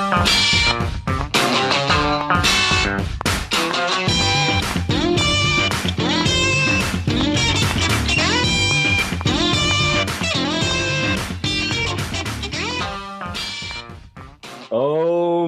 Oh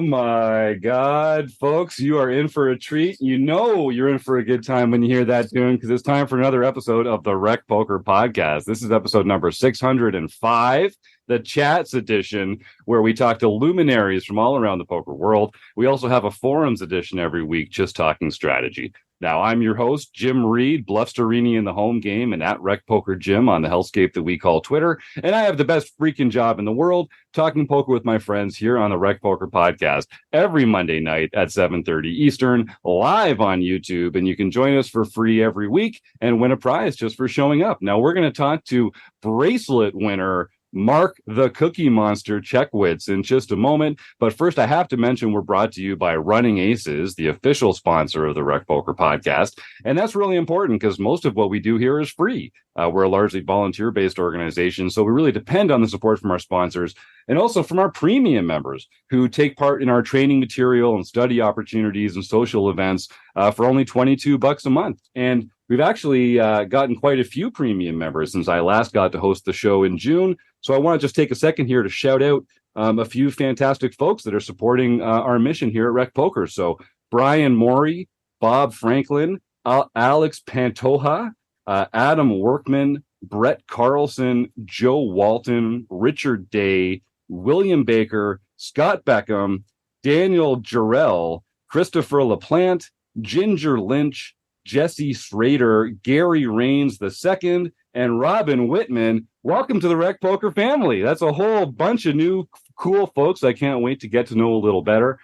my God, folks, you are in for a treat. You know you're in for a good time when you hear that tune, because it's time for another episode of the RecPoker Podcast. This is episode number 605, the Chats edition, where we talk to luminaries from all around the poker world. We also have a forums edition every week, just talking strategy. Now, I'm your host, Jim Reid, Bluffsterini in the home game and at RecPoker Jim on the hellscape that we call Twitter. And I have the best freaking job in the world, talking poker with my friends here on the RecPoker Podcast every Monday night at 7:30 Eastern, live on YouTube. And you can join us for free every week and win a prize just for showing up. Now, we're going to talk to Bracelet winner Mark the Cookie Monster Checkwicz in just a moment. But first, I have to mention we're brought to you by Running Aces, the official sponsor of the RecPoker Podcast. And that's really important because most of what we do here is free. We're a largely volunteer-based organization, so we really depend on the support from our sponsors and also from our premium members who take part in our training material and study opportunities and social events for only $22 a month. And we've actually gotten quite a few premium members since I last got to host the show in June. So I want to just take a second here to shout out a few fantastic folks that are supporting our mission here at RecPoker. So Brian Morey, Bob Franklin, Alex Pantoja, Adam Workman, Brett Carlson, Joe Walton, Richard Day, William Baker, Scott Beckham, Daniel Jarrell, Christopher LaPlante, Ginger Lynch, Jesse Schrader, Gary Rains II, and Robin Whitman. Welcome to the RecPoker family. That's a whole bunch of new cool folks I can't wait to get to know a little better.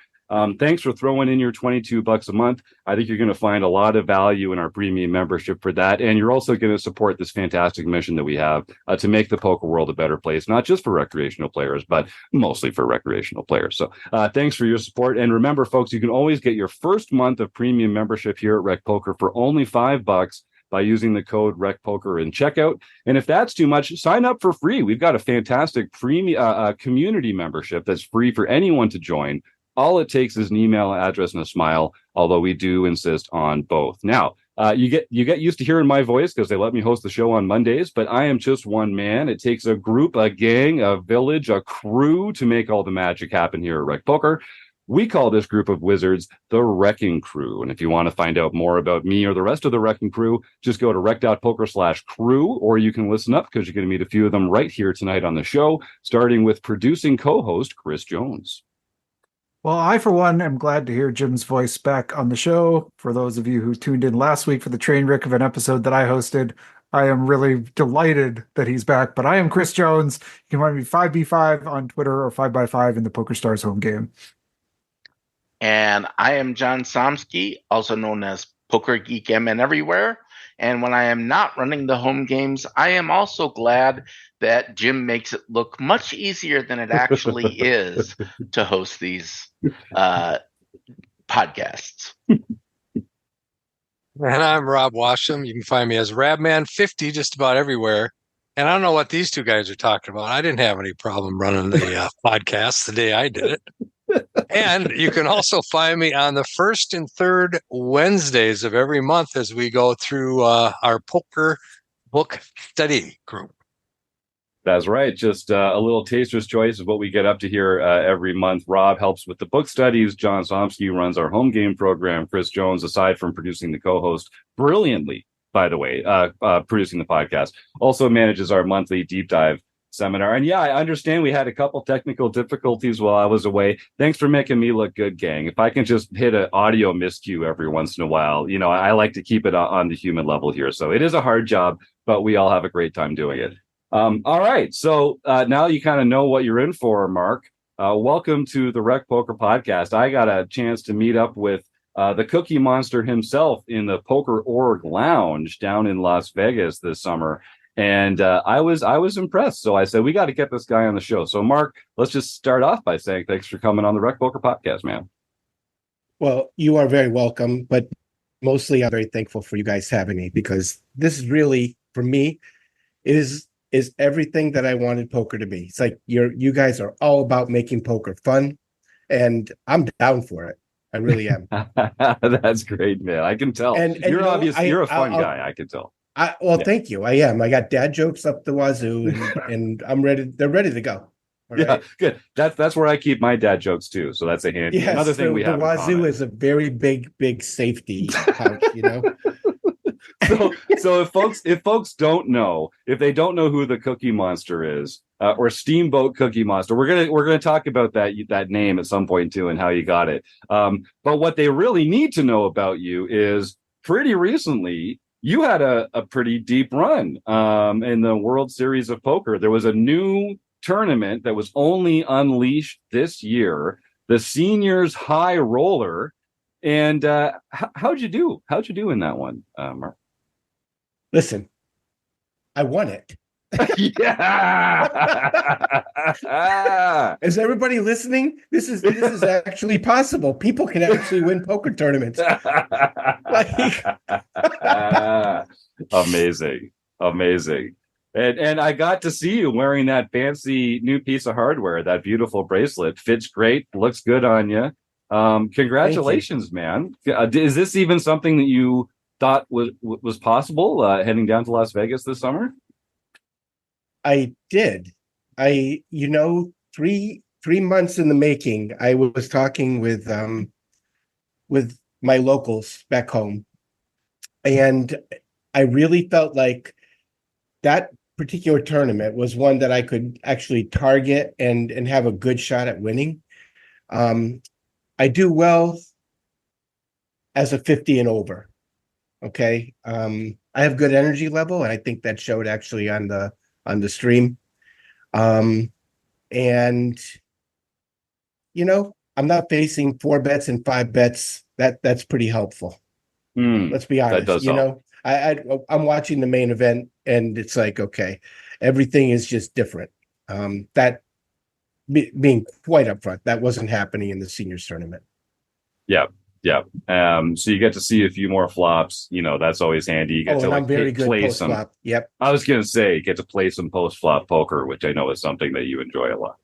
Thanks for throwing in your $22 a month. I think you're going to find a lot of value in our premium membership for that. And you're also going to support this fantastic mission that we have to make the poker world a better place, not just for recreational players, but mostly for recreational players. So thanks for your support. And remember, folks, you can always get your first month of premium membership here at RecPoker for only $5 by using the code RecPoker in checkout. And if that's too much, sign up for free. We've got a fantastic premium community membership that's free for anyone to join. All it takes is an email address and a smile, although we do insist on both. Now, you get used to hearing my voice because they let me host the show on Mondays, but I am just one man. It takes a group, a gang, a village, a crew to make all the magic happen here at RecPoker. We call this group of wizards the RECing Crew. And if you want to find out more about me or the rest of the RECing Crew, just go to rec.poker/crew, or you can listen up because you're going to meet a few of them right here tonight on the show, starting with producing co-host Chris Jones. Well, I, for one, am glad to hear Jim's voice back on the show. For those of you who tuned in last week for the train wreck of an episode that I hosted, I am really delighted that he's back. But I am Chris Jones. You can find me 5B5 on Twitter or 5x5 in the PokerStars home game. And I am John Somsky, also known as Poker Geek MN Everywhere. And when I am not running the home games, I am also glad that Jim makes it look much easier than it actually is to host these podcasts. And I'm Rob Washam. You can find me as Rabman50 just about everywhere. And I don't know what these two guys are talking about. I didn't have any problem running the podcast the day I did it. And you can also find me on the first and third Wednesdays of every month as we go through our poker book study group. That's right. Just a little taster's choice of what we get up to here every month. Rob helps with the book studies. John Somsky runs our home game program. Chris Jones, aside from producing the co-host brilliantly, by the way, producing the podcast, also manages our monthly deep dive seminar. And yeah, I understand we had a couple technical difficulties while I was away. Thanks for making me look good, gang. If I can just hit an audio miscue every once in a while, you know, I like to keep it on the human level here. So it is a hard job, but we all have a great time doing it. All right. So now you kind of know what you're in for, Mark. Welcome to the RecPoker Podcast. I got a chance to meet up with the Cookie Monster himself in the Poker Org Lounge down in Las Vegas this summer. And I was impressed. So I said, we got to get this guy on the show. So, Mark, let's just start off by saying thanks for coming on the RecPoker Podcast, man. Well, you are very welcome. But mostly I'm very thankful for you guys having me, because this is really, for me, is everything that I wanted poker to be. It's like you guys are all about making poker fun. and I'm down for it. I really am. That's great, man. I can tell. And You're you know, obviously you're a fun guy. I can tell. Well, thank you. I am. I got dad jokes up the wazoo, and I'm ready. They're ready to go. All Yeah, right? good. That's where I keep my dad jokes too. So that's a handy. Yes, Another thing we the have in wazoo common. is a very big safety pouch. You know. So if folks don't know, if they don't know who the Cookie Monster is, or Steamboat Cookie Monster, we're gonna talk about that name at some point too and how you got it. But what they really need to know about you is pretty recently you had a pretty deep run in the World Series of Poker. There was a new tournament that was only unleashed this year, the Seniors High Roller. And how'd you do? How'd you do in that one, Mark? Listen, I won it. Yeah. Is everybody listening? This is actually possible. People can actually win poker tournaments. Amazing. And I got to see you wearing that fancy new piece of hardware, that beautiful bracelet. Fits great, looks good on you. Congratulations, man. Is this even something that you thought was possible heading down to Las Vegas this summer? I did. Three months in the making. I was talking with my locals back home, and I really felt like that particular tournament was one that I could actually target and have a good shot at winning. I do well as a 50 and over. Okay. I have good energy level, and I think that showed actually on the stream. And I'm not facing 4 bets and 5 bets. That's pretty helpful. Let's be honest. That does help. I'm watching the main event, and it's like, okay, everything is just different. That being quite upfront, that wasn't happening in the seniors tournament. Yeah. So you get to see a few more flops. That's always handy. You get to I'm very good post flop. Yep. I was gonna say you get to play some post flop poker, which I know is something that you enjoy a lot.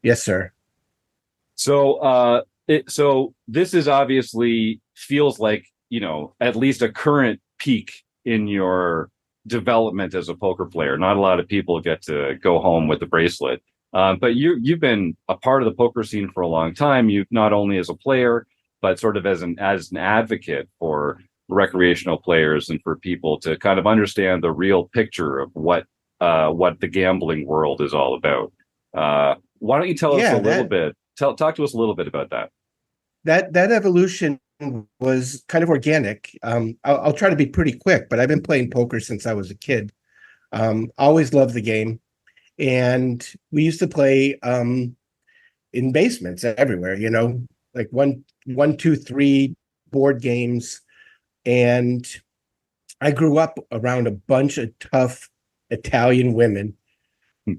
Yes, sir. So so this is obviously feels like at least a current peak in your development as a poker player. Not a lot of people get to go home with the bracelet, but you've been a part of the poker scene for a long time. You not only as a player, but sort of as an advocate for recreational players and for people to kind of understand the real picture of what the gambling world is all about. Why don't you tell us a little bit? Talk to us a little bit about that. That evolution was kind of organic. I'll try to be pretty quick, but I've been playing poker since I was a kid. Always loved the game, and we used to play in basements everywhere. Like 1, 2, 3 board games. And I grew up around a bunch of tough Italian women,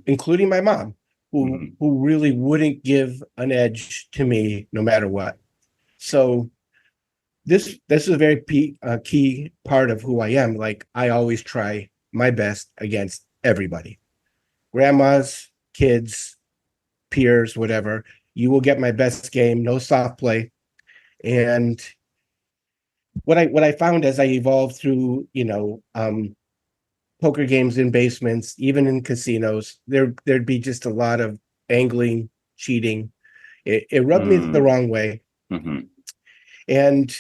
including my mom, who really wouldn't give an edge to me no matter what. So this is a very key part of who I am. Like, I always try my best against everybody, grandmas, kids, peers, whatever. You will get my best game, no soft play. And what I found as I evolved through, poker games in basements, even in casinos, there'd be just a lot of angling, cheating. It rubbed me the wrong way. Mm-hmm. And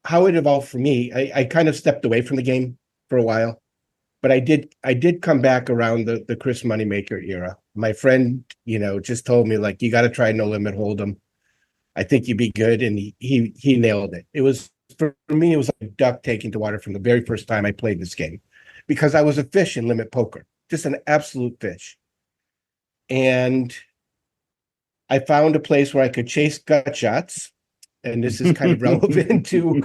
how it evolved for me, I kind of stepped away from the game for a while, but I did come back around the Chris Moneymaker era. My friend, just told me, like, you got to try No Limit Hold'em. I think you'd be good. And he nailed it. It was, for me, it was like a duck taking to water from the very first time I played this game, because I was a fish in limit poker, just an absolute fish. And I found a place where I could chase gut shots. And this is kind of relevant to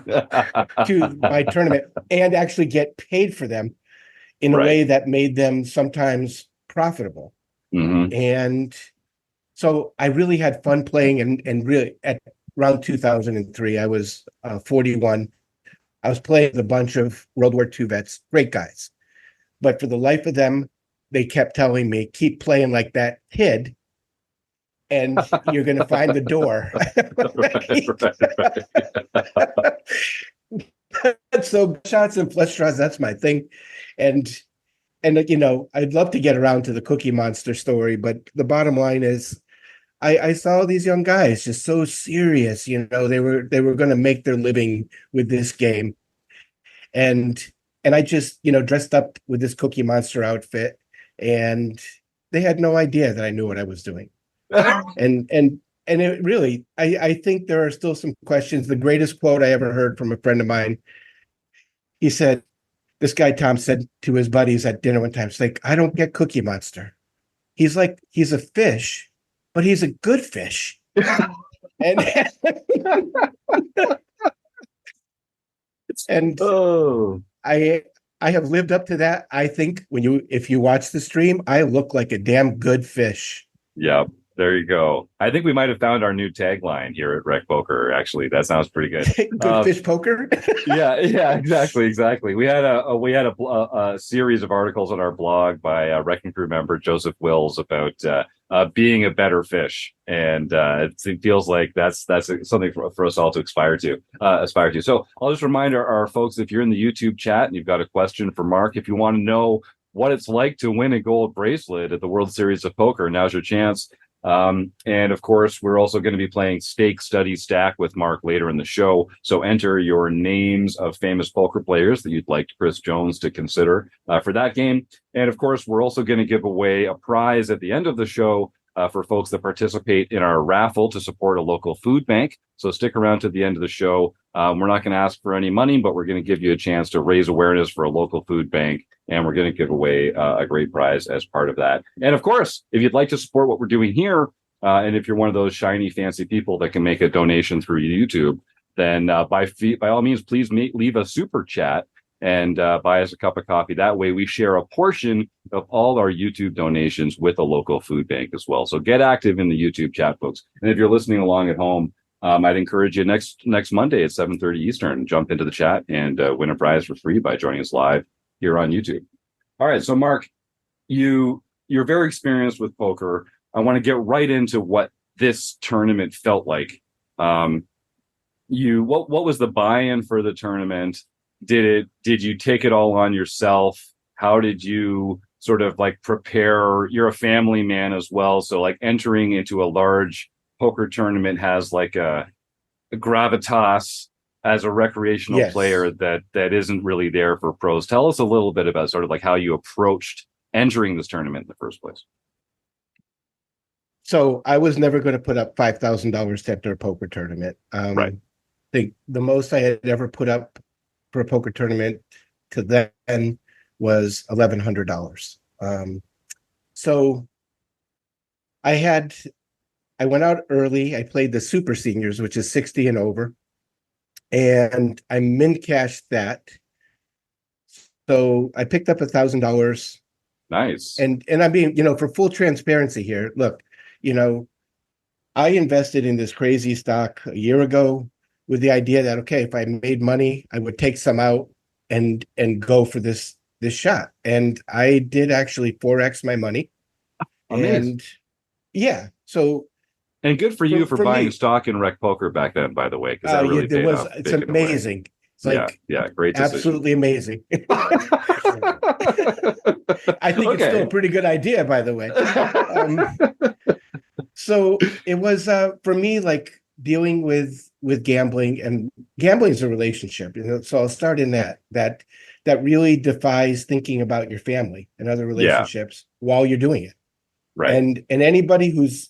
my tournament, and actually get paid for them in a way that made them sometimes profitable. Mm-hmm. And so I really had fun playing, and really at around 2003, I was 41. I was playing with a bunch of World War II vets, great guys. But for the life of them, they kept telling me, keep playing like that kid, and you're going to find the door. So shots and flush draws, that's my thing. And I'd love to get around to the Cookie Monster story, but the bottom line is I saw these young guys just so serious. They were going to make their living with this game. And I just, dressed up with this Cookie Monster outfit, and they had no idea that I knew what I was doing. And it really, I think there are still some questions. The greatest quote I ever heard from a friend of mine, he said, this guy, Tom, said to his buddies at dinner one time, it's like, I don't get Cookie Monster. He's like, he's a fish, but he's a good fish. and I have lived up to that. I think if you watch the stream, I look like a damn good fish. Yeah. There you go. I think we might have found our new tagline here at RecPoker. Actually, that sounds pretty good. Good fish poker. yeah, exactly. We had a series of articles on our blog by a RECing Crew member Joseph Wills about being a better fish, and it feels like that's something for us all to aspire to. So I'll just remind our folks, if you're in the YouTube chat and you've got a question for Mark, if you want to know what it's like to win a gold bracelet at the World Series of Poker, now's your chance. And of course, we're also going to be playing Stake Study Stack with Mark later in the show. So enter your names of famous poker players that you'd like Chris Jones to consider for that game. And of course, we're also going to give away a prize at the end of the show for folks that participate in our raffle to support a local food bank. So stick around to the end of the show. We're not going to ask for any money, but we're going to give you a chance to raise awareness for a local food bank. And we're going to give away a great prize as part of that. And of course, if you'd like to support what we're doing here, and if you're one of those shiny, fancy people that can make a donation through YouTube, then by all means, please leave a super chat and buy us a cup of coffee. That way we share a portion of all our YouTube donations with a local food bank as well. So get active in the YouTube chat, folks. And if you're listening along at home, I'd encourage you next Monday at 7:30 Eastern, jump into the chat and win a prize for free by joining us live here on YouTube. All right. So Mark, you're very experienced with poker. I want to get right into what this tournament felt like. What was the buy-in for the tournament? Did you take it all on yourself? How did you sort of like prepare? You're a family man as well. So like entering into a large poker tournament has like a gravitas as a recreational player that isn't really there for pros. Tell us a little bit about sort of like how you approached entering this tournament in the first place. So I was never going to put up $5,000 to enter a poker tournament. Right. I think the most I had ever put up for a poker tournament to then was $1,100. So I went out early. I played the super seniors, which is 60 and over, and I min cashed that. So I picked up $1,000. Nice. And I mean, for full transparency here, look, I invested in this crazy stock a year ago with the idea that, okay, if I made money, I would take some out and go for this shot. And I did actually 4x my money. Amazing. And yeah, so. And good for you for buying me stock in RecPoker back then, by the way, because that really paid off. It's amazing. It's like great decision. Absolutely amazing. I think it's still a pretty good idea, by the way. So it was for me like dealing with gambling, and gambling is a relationship. So I'll start in that really defies thinking about your family and other relationships while you're doing it. Right. And anybody who's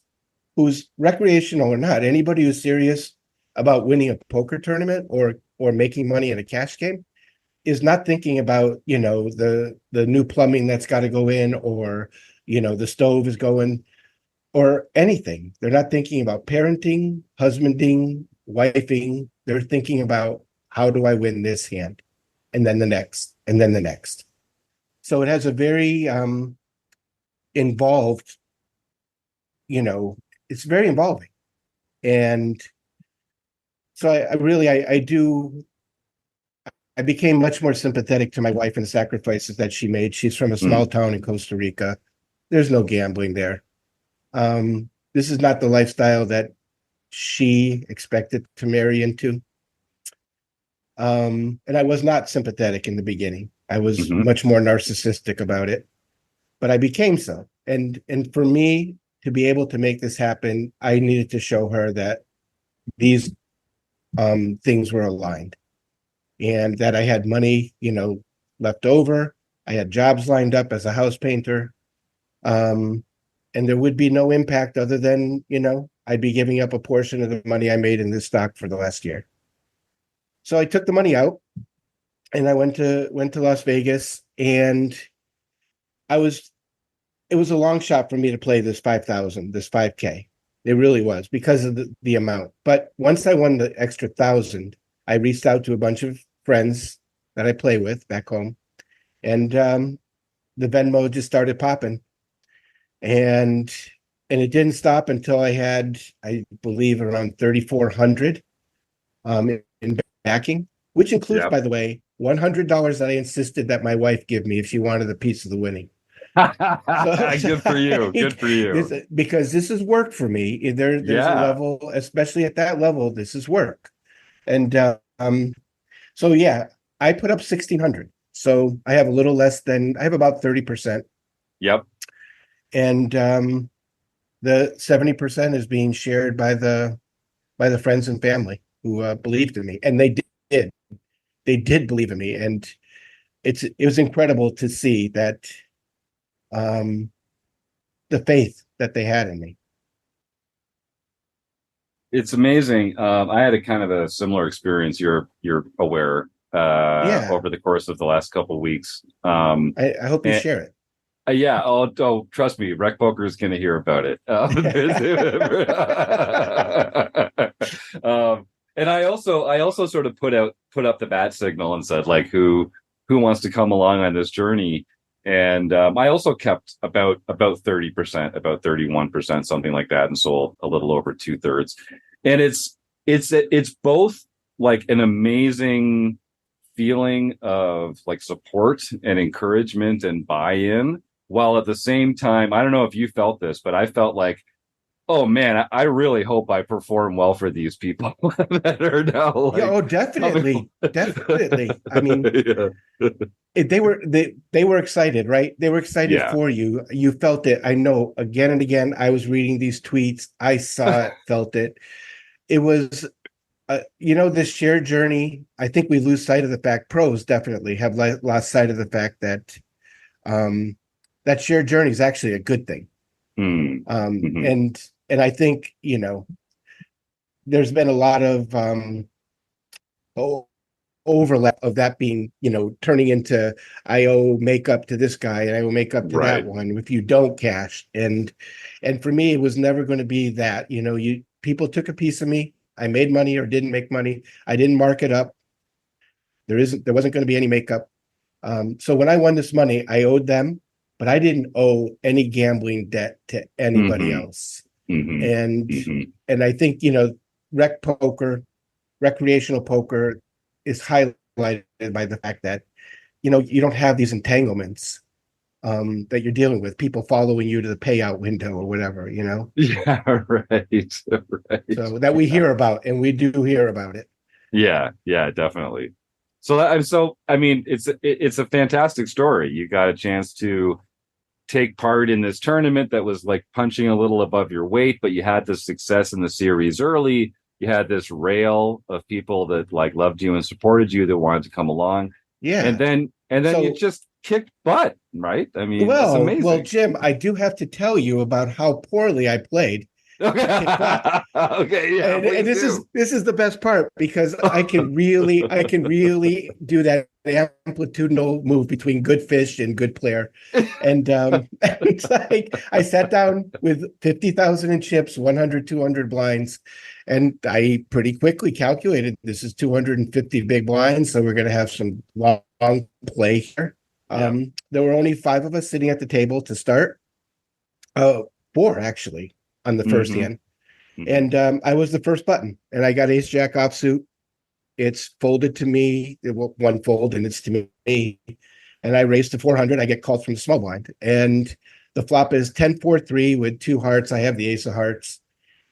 recreational or not, anybody who's serious about winning a poker tournament or making money in a cash game is not thinking about, the new plumbing that's got to go in, or, the stove is going, or anything. They're not thinking about parenting, husbanding, wifing. They're thinking about, how do I win this hand? And then the next, and then the next. So it has a very involved, it's very involving. And so I became much more sympathetic to my wife and the sacrifices that she made. She's from a small town in Costa Rica. There's no gambling there. There's this is not the lifestyle that she expected to marry into. And I was not sympathetic in the beginning. I was much more narcissistic about it, but I became so. And for me to be able to make this happen, I needed to show her that these things were aligned, and that I had money, left over. I had jobs lined up as a house painter. And there would be no impact other than, I'd be giving up a portion of the money I made in this stock for the last year. So I took the money out and I went to Las Vegas, and it was a long shot for me to play this 5,000, this 5K. It really was, because of the amount. But once I won the extra 1,000, I reached out to a bunch of friends that I play with back home, and the Venmo just started popping. And it didn't stop until I had, I believe, around 3,400 in backing, which includes, by the way, $100 that I insisted that my wife give me if she wanted a piece of the winning. Good for you. Good for you. Because this is work for me. There's a level, especially at that level, this is work. And so yeah, I put up 1,600. So I have I have about 30%. Yep. And the 70% is being shared by the friends and family who believed in me, and they did believe in me, and it was incredible to see that the faith that they had in me. It's amazing. I had a kind of a similar experience. You're aware over the course of the last couple of weeks. I hope you share it. Yeah. Oh, trust me, RecPoker is going to hear about it. And I also sort of put up the bat signal and said, like, who wants to come along on this journey? And I also kept about 30%, about 31%, something like that, and sold a little over 2/3. And it's both like an amazing feeling of like support and encouragement and buy-in, while at the same time, I don't know if you felt this, but I felt like, oh man, I really hope I perform well for these people that are now. Like, definitely. I mean, they were excited, right? They were excited for you. You felt it. I know. Again and again, I was reading these tweets. I saw it, felt it. It was, this shared journey. I think we lose sight of the fact. Pros definitely have lost sight of the fact that that shared journey is actually a good thing. And I think, there's been a lot of overlap of that being, turning into, I owe makeup to this guy and I owe makeup to that one if you don't cash. And for me, it was never going to be that. People took a piece of me. I made money or didn't make money. I didn't mark it up. There wasn't going to be any makeup. So when I won this money, I owed them, but I didn't owe any gambling debt to anybody else. And I think, recreational poker is highlighted by the fact that, you don't have these entanglements that you're dealing with, people following you to the payout window or whatever, Yeah, right. So that we hear about, and we do hear about it. Yeah, definitely. So I mean, it's a fantastic story. You got a chance to take part in this tournament that was like punching a little above your weight, but you had the success in the series early. You had this rail of people that like loved you and supported you that wanted to come along. Yeah. And then you just kicked butt, right? I mean, that's amazing. Well, Jim, I do have to tell you about how poorly I played. Okay, yeah. And this is the best part, because I can really do that amplitudinal move between good fish and good player. And it's like I sat down with 50,000 in chips, 100, 200 blinds, and I pretty quickly calculated this is 250 big blinds, so we're going to have some long play here. There were only 5 of us sitting at the table to start. 4 actually on the first hand. And I was the first button, and I got ace jack offsuit. It's folded to me, one fold, and it's to me. And I raised to 400. I get called from the small blind, and The flop is 10-4-3 with 2 hearts. I have the ace of hearts.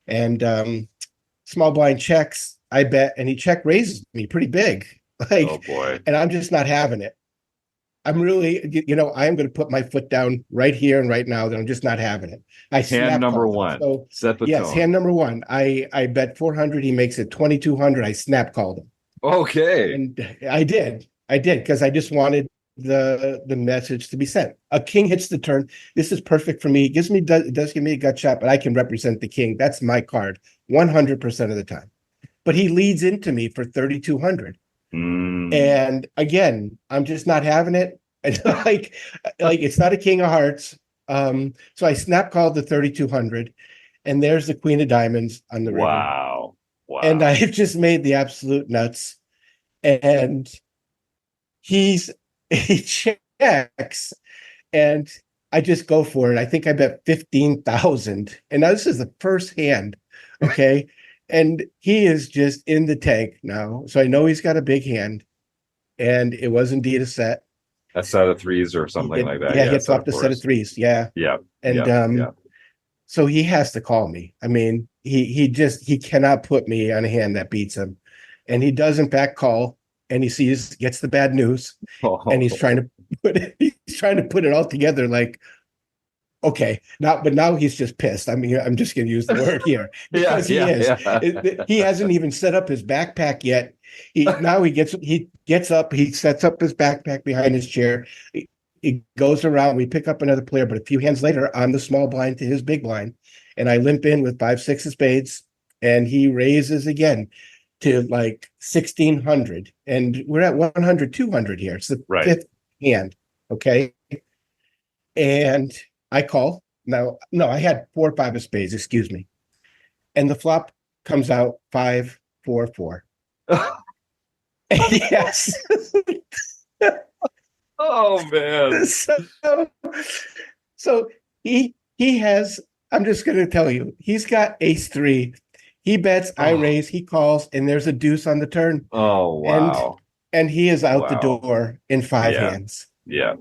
And small blind checks, I bet, and he check raises me pretty big. Like, Oh boy. and I'm just not having it. I'm really, I am going to put my foot down right here and right now that I'm just not having it. I Hand number called him. one. So Set the yes, tone. hand number one. I bet 400. He makes it 2,200. I snap called him. Okay. And I did because I just wanted the message to be sent. A king hits the turn. This is perfect for me. It does give me a gut shot, but I can represent the king. That's my card 100% of the time. But he leads into me for 3,200. And again, I'm just not having it. And like it's not a king of hearts. So I snap called the 3,200, and there's the queen of diamonds on the river. Wow. And I've just made the absolute nuts. And he checks, and I just go for it. I think I bet 15,000. And now this is the first hand. Okay. And he is just in the tank now. So I know he's got a big hand. And it was indeed a set. A set of threes or something like that. Yeah, he had flopped a set of threes. Yeah. Yeah. And so he has to call me. I mean, he cannot put me on a hand that beats him. And he does in fact call, and he gets the bad news. And he's trying to put it all together like, okay, now he's just pissed. I mean, I'm just going to use the word here because he hasn't even set up his backpack yet. He gets up, he sets up his backpack behind his chair. He goes around. We pick up another player, but a few hands later, I'm the small blind to his big blind, and I limp in with 5-6 of spades, and he raises again to like 1,600, and we're at 100, 200 here. It's the fifth hand, okay, and I call. No, I had 4 or 5 of spades, excuse me. And the flop comes out 5, 4, 4. Yes. Oh man. So he has, I'm just going to tell you, he's got ace 3. He bets, I raise, he calls, and there's a deuce on the turn. Oh wow. And he is out the door in 5 hands. Yeah.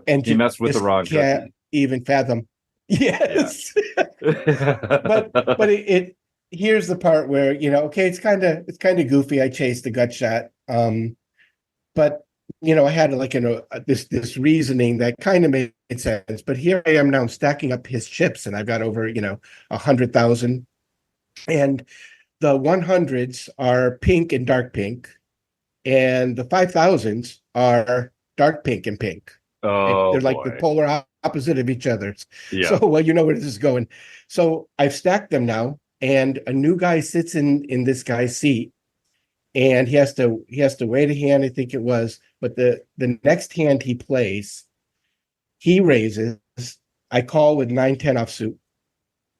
And he messed with the wrong can't cookie. Even fathom. Yes. but it here's the part where, okay, it's kind of goofy. I chased the gut shot. But I had like this reasoning that kind of made sense. But here I am now, I'm stacking up his chips, and I've got over 100,000, and the 100s are pink and dark pink, and the 5,000s are dark pink and pink. Oh, they're like the polar opposite of each other. Yeah. So well, you know where this is going. So I've stacked them now, and a new guy sits in this guy's seat, and he has to wait a hand, I think it was. But the next hand he plays, he raises. I call with 9-10 offsuit.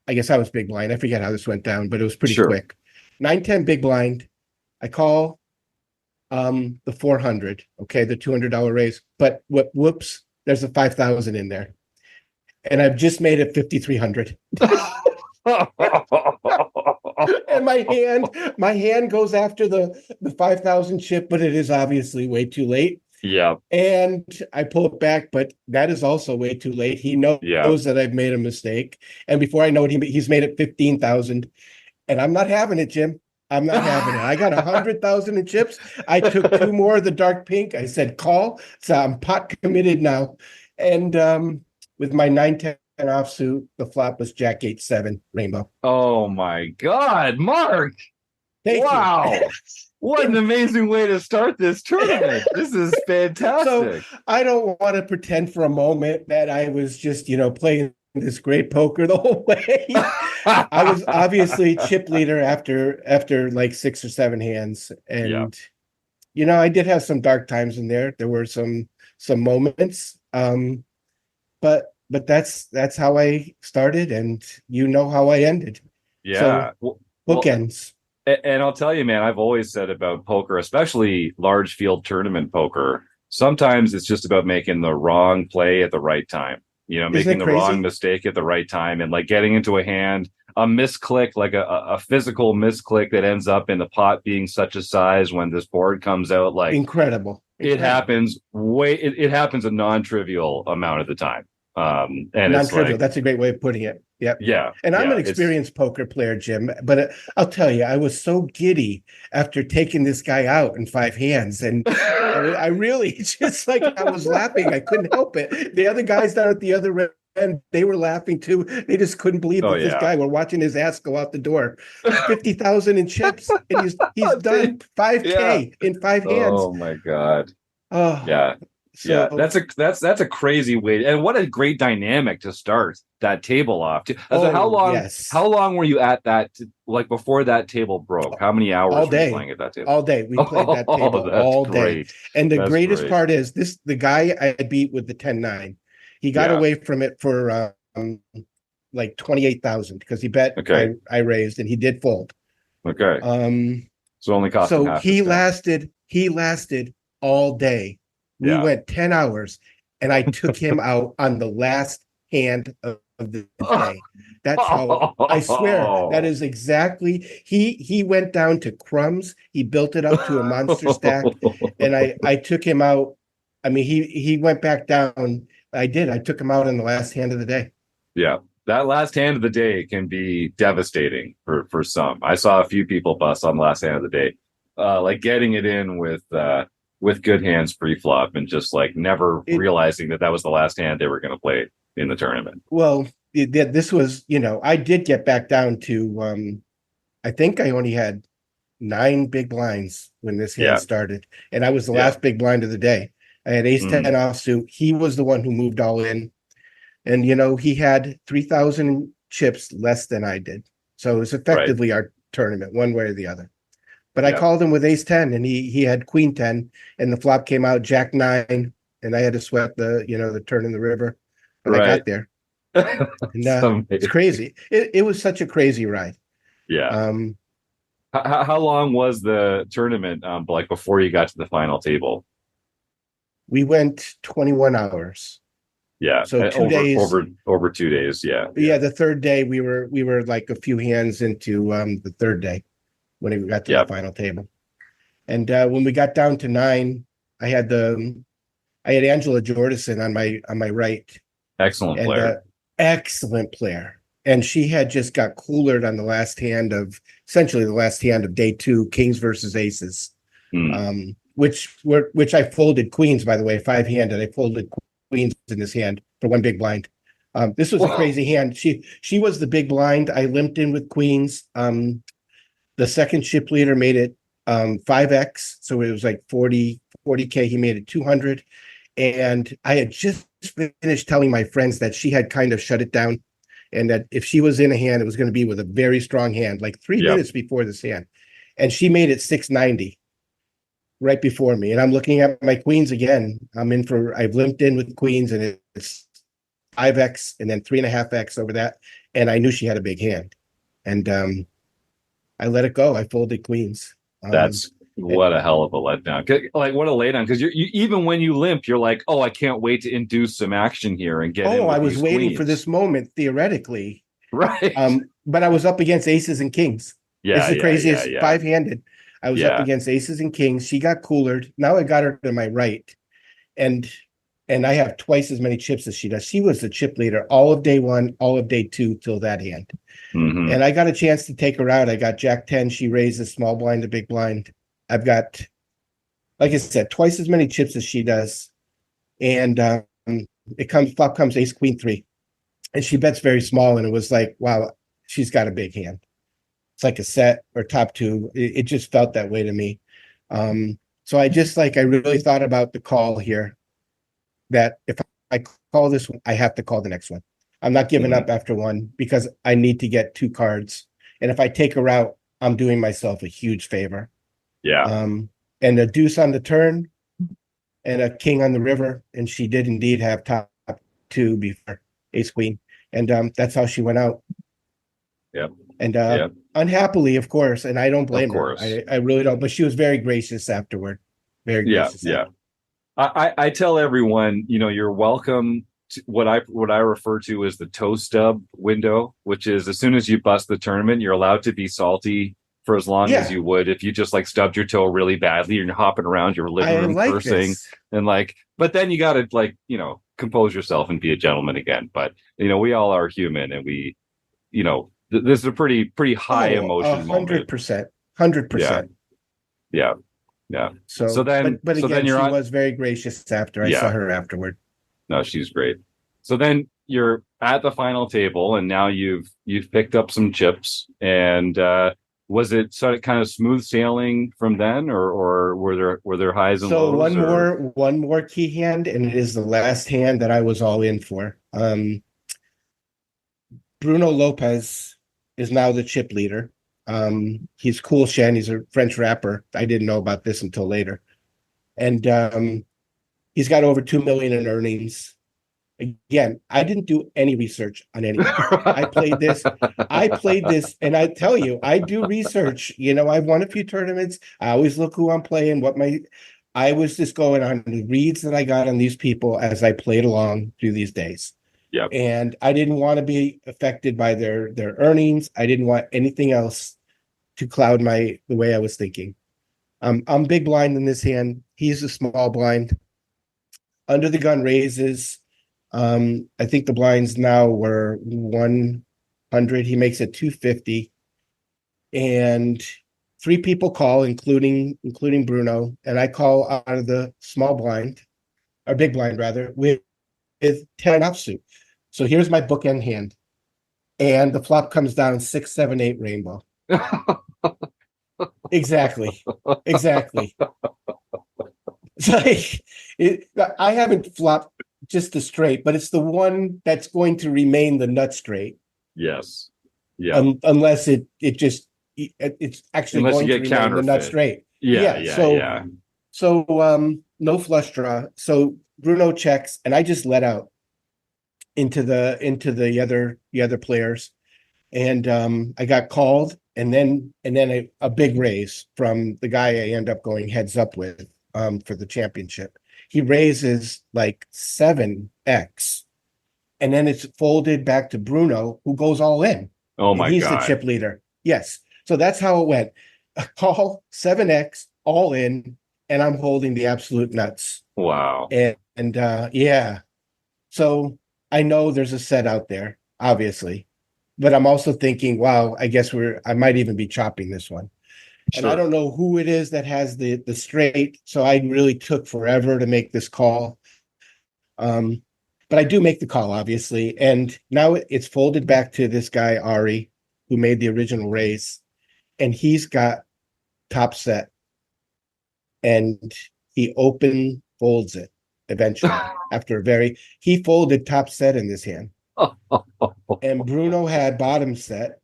I guess I was big blind. I forget how this went down, but it was pretty quick. 9-10 big blind. I call the 400. Okay, the $200 raise. But whoops, there's a 5,000 in there, and I've just made it 5,300. And my hand goes after the 5,000 chip, but it is obviously way too late. Yeah. And I pull it back, but that is also way too late. He knows that I've made a mistake. And before I know it, he's made it 15,000. And I'm not having it, Jim. I'm not having it. I got 100,000 in chips. I took 2 more of the dark pink. I said call. So I'm pot committed now. And with my 9-10 offsuit, the flop was Jack 8-7 rainbow. Oh my God, Mark! Thank you. What an amazing way to start this tournament. This is fantastic. So I don't want to pretend for a moment that I was just, playing this great poker the whole way. I was obviously chip leader after like 6 or 7 hands. And, I did have some dark times in there. There were some moments. But that's how I started, and how I ended. Yeah. So, bookends. And I'll tell you, man, I've always said about poker, especially large field tournament poker, sometimes it's just about making the wrong play at the right time. Making the wrong mistake at the right time, and like getting into a hand, a misclick, like a physical misclick that ends up in the pot being such a size when this board comes out. Like incredible. It happens it happens a non-trivial amount of the time. And it's Non-trivial. like, That's a great way of putting it. Yep. yeah. And I'm an it's- experienced poker player, Jim, but I'll tell you, I was so giddy after taking this guy out in 5 hands. And I really just like, I was laughing. I couldn't help it. The other guys down at the other end, they were laughing too. They just couldn't believe that this guy, we're watching his ass go out the door. 50,000 in chips. And he's done 5K in 5 hands. Oh my God. Oh, Yeah. so, Yeah, that's a crazy way, and what a great dynamic to start that table off. So how long were you at that? Like before that table broke, how many hours were you playing at that table? All day. We played that table all day. And the greatest part is the guy I beat with the 10-9, he got away from it for like 28,000 because he bet I raised and he did fold. Okay. So only cost him half. He lasted all day. We went 10 hours and I took him out on the last hand of the day. That's how, I swear, that is exactly, he went down to crumbs. He built it up to a monster stack and I took him out. I mean, he went back down. I took him out in the last hand of the day. Yeah. That last hand of the day can be devastating for some. I saw a few people bust on the last hand of the day. Like getting it in with good hands pre-flop and just like never realizing that was the last hand they were going to play in the tournament. Well, this was, I did get back down to, I think I only had 9 big blinds when this hand started. And I was the last big blind of the day. I had ace 10 offsuit. He was the one who moved all in. And, he had 3,000 chips less than I did. So it was effectively our tournament one way or the other. But I called him with ace 10 and he had queen 10 and the flop came out jack 9 and I had to sweat the turn in the river. But I got there. And, it's crazy. It was such a crazy ride. Yeah. How long was the tournament like before you got to the final table? We went 21 hours. Yeah. So 2 days over 2 days. Yeah. Yeah. The third day we were like a few hands into the third day when we got to the final table. And when we got down to 9, I had Angela Jordison on my right. Excellent player. Excellent player. And she had just got coolered on the last hand of day 2, kings versus aces. Which I folded queens, by the way, 5-handed. I folded queens in this hand for one big blind. This was a crazy hand. She was the big blind. I limped in with queens. The second chip leader made it 5x, so it was like 40K. He made it 200, and I had just finished telling my friends that she had kind of shut it down, and that if she was in a hand, it was going to be with a very strong hand, like 3 minutes before this hand, and she made it 690 right before me, and I'm looking at my queens again. I've limped in with queens, and it's 5x and then 3.5x over that, and I knew she had a big hand, and I let it go. I folded queens. That's what a hell of a letdown. Like what a laydown. Because you even when you limp, you're like, oh, I can't wait to induce some action here and get. I was waiting for this moment theoretically. Right. But I was up against aces and kings. Yeah. It's the craziest 5-handed. I was up against aces and kings. She got coolered. Now I got her to my right, and I have twice as many chips as she does. She was the chip leader all of day 1, all of day 2 till that hand. Mm-hmm. And I got a chance to take her out. I got jack 10. She raised a small blind to big blind. I've got, like I said, twice as many chips as she does. And flop comes ace queen 3. And she bets very small. And it was like, wow, she's got a big hand. It's like a set or top 2. It just felt that way to me. So I really thought about the call here, that if I call this one, I have to call the next one. I'm not giving up after 1 because I need to get 2 cards. And if I take her out, I'm doing myself a huge favor. Yeah. And a deuce on the turn and a king on the river. And she did indeed have top 2 before ace queen. And that's how she went out. Yep. And unhappily, of course. And I don't blame her. I really don't. But she was very gracious afterward. Very gracious. Yeah. I tell everyone, you're welcome to what I refer to as the toe stub window, which is as soon as you bust the tournament, you're allowed to be salty for as long as you would if you just like stubbed your toe really badly and you're hopping around your living room cursing and like, but then you got to compose yourself and be a gentleman again. But we all are human, and we, this is a pretty high emotion moment. 100%, 100%. Yeah. So then, but again, you're she was very gracious after I saw her afterward. No, she's great. So then you're at the final table, and now you've picked up some chips. And was it sort of kind of smooth sailing from then, or were there highs and lows? So one more key hand, and it is the last hand that I was all in for. Bruno Lopez is now the chip leader. He's Cool Shen. He's a French rapper. I didn't know about this until later. And he's got over 2 million in earnings. Again, I didn't do any research on anything. I played this, and I tell you, I do research. I've won a few tournaments. I always look who I'm playing, I was just going on the reads that I got on these people as I played along through these days. Yep. And I didn't want to be affected by their earnings. I didn't want anything else to cloud the way I was thinking. I'm big blind in this hand. He's a small blind. Under the gun raises. I think the blinds now were 100. He makes it 250, and 3 people call, including Bruno, and I call out of the small blind, or big blind rather, with 10 offsuit. So here's my bookend hand, and the flop comes down 6, 7, 8 rainbow. Exactly. It's like I haven't flopped just the straight, but it's the one that's going to remain the nut straight. Yes. Yeah. Unless it's actually unless going you to get remain the nut straight. So no flush draw. So Bruno checks, and I just let out into the other players, and I got called, and then a big raise from the guy I end up going heads up with for the championship. He raises like 7x, and then it's folded back to Bruno, who goes all in. Oh my God. He's the chip leader. Yes. So that's how it went. A call, 7x, all in, and I'm holding the absolute nuts. Wow. And yeah. So I know there's a set out there, obviously, but I'm also thinking, wow, I guess I might even be chopping this one. And I don't know who it is that has the straight, so I really took forever to make this call. But I do make the call, obviously, and now it's folded back to this guy, Ari, who made the original raise, and he's got top set, and he open folds it eventually after he folded top set in this hand. And Bruno had bottom set.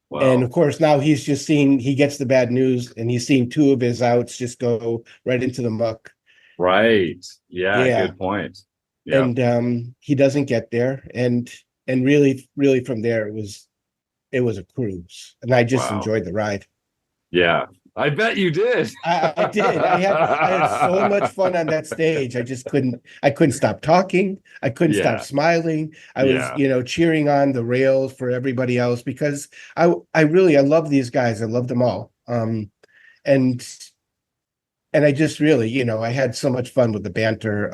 Wow. And of course, now he gets the bad news, and he's seen 2 of his outs just go right into the muck. Right. Yeah. Good point. Yep. And he doesn't get there. And really from there, it was a cruise. And I just enjoyed the ride. Yeah. I bet you did. I did. I had so much fun on that stage. I couldn't stop talking. I couldn't stop smiling. I was, cheering on the rails for everybody else, because I love these guys. I love them all. And I just really, I had so much fun with the banter.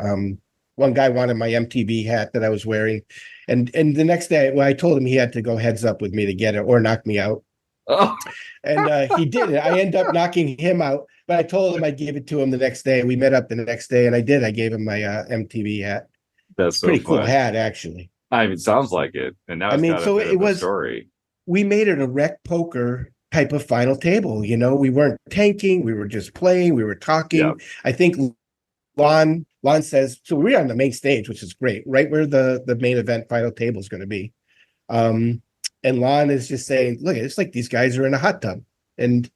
One guy wanted my MTV hat that I was wearing. And the next day, I told him he had to go heads up with me to get it or knock me out. Oh. And he did it. I ended up knocking him out, but I told him I'd give it to him the next day. We met up the next day, and I did. I gave him my MTV hat. That's so pretty fun. Cool hat, actually. It sounds like it. And now it was a story. We made it a rec poker type of final table. We weren't tanking. We were just playing. We were talking. Yep. I think Lon says, so we're on the main stage, which is great, right where the main event final table is going to be. And Lon is just saying, look, it's like these guys are in a hot tub and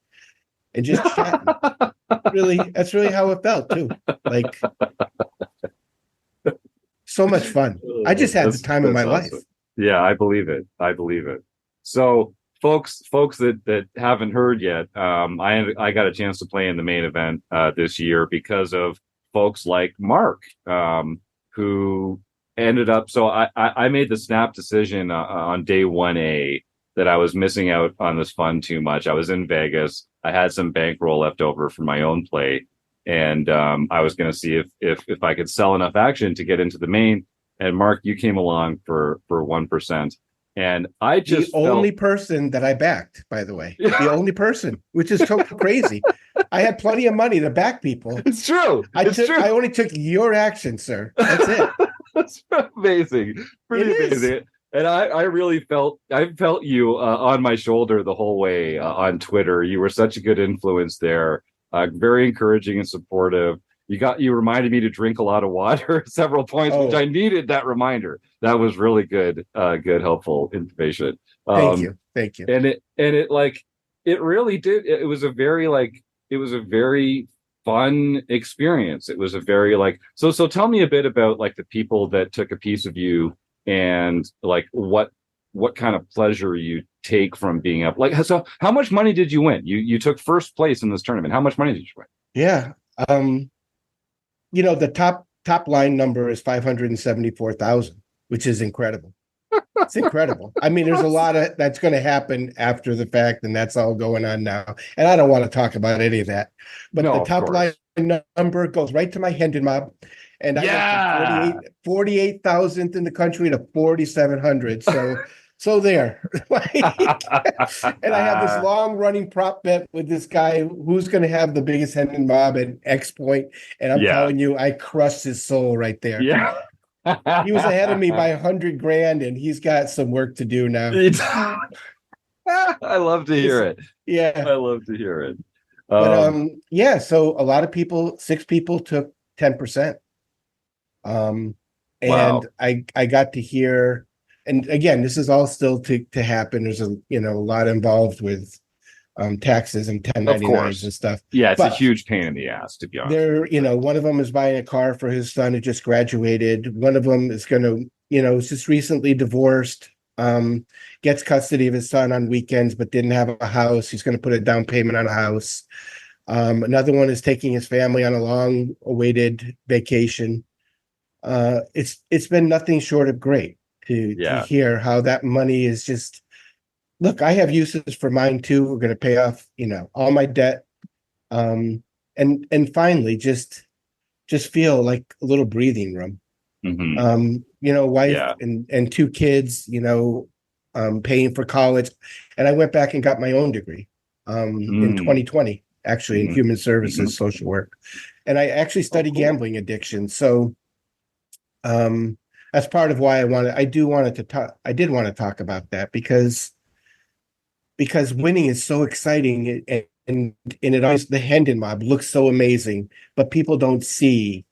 just chatting. That's really how it felt too. Like, so much fun. I just had the time of my life. Yeah, I believe it. So folks that haven't heard yet, I got a chance to play in the main event this year because of folks like Mark, who ended up. So I made the snap decision on day 1A that I was missing out on this fun too much. I was in Vegas. I had some bankroll left over for my own play, And I was going to see if I could sell enough action to get into the main. And Mark, you came along for 1%. And I just the only person that I backed, by the way, the only person, which is so crazy. I had plenty of money to back people. It's true. I only took your action, sir. That's it. That's amazing. Pretty amazing. And I really felt you on my shoulder the whole way on Twitter. You were such a good influence there. Very encouraging and supportive. You reminded me to drink a lot of water at several points, which I needed that reminder. That was really good, helpful information. Thank you. And it really did. It was a very fun experience. It was a very so tell me a bit about the people that took a piece of you and what kind of pleasure you take from being up. So how much money did you win? You took first place in this tournament. How much money did you win? Yeah. The top line number is 574,000, which is incredible. It's incredible. I mean, there's a lot of that's going to happen after the fact, and that's all going on now. And I don't want to talk about any of that. But the top line number goes right to my Hendon mob. And I got 48,000th in the country to 4,700. So there. And I have this long running prop bet with this guy who's going to have the biggest Hendon mob at X point. And I'm telling you, I crushed his soul right there. Yeah. He was ahead of me by $100,000, and he's got some work to do now. I love to hear it. Yeah. I love to hear it. But so a lot of people, 6 people took 10%. And I got to hear, and again, this is all still to happen. There's a lot involved with taxes and 1099s and stuff. Yeah, it's a huge pain in the ass, to be honest. One of them is buying a car for his son who just graduated. One of them is going to, is just recently divorced, gets custody of his son on weekends, but didn't have a house. He's going to put a down payment on a house. Another one is taking his family on a long-awaited vacation. It's been nothing short of great to hear how that money is just. Look, I have uses for mine too. We're going to pay off, all my debt, and finally just feel like a little breathing room. Mm-hmm. Wife and 2 kids, paying for college, and I went back and got my own degree in 2020, actually in human services, social work, and I actually studied gambling addiction. So that's part of why I did want to talk about that because winning is so exciting and it always, the Hendon mob looks so amazing, but people don't see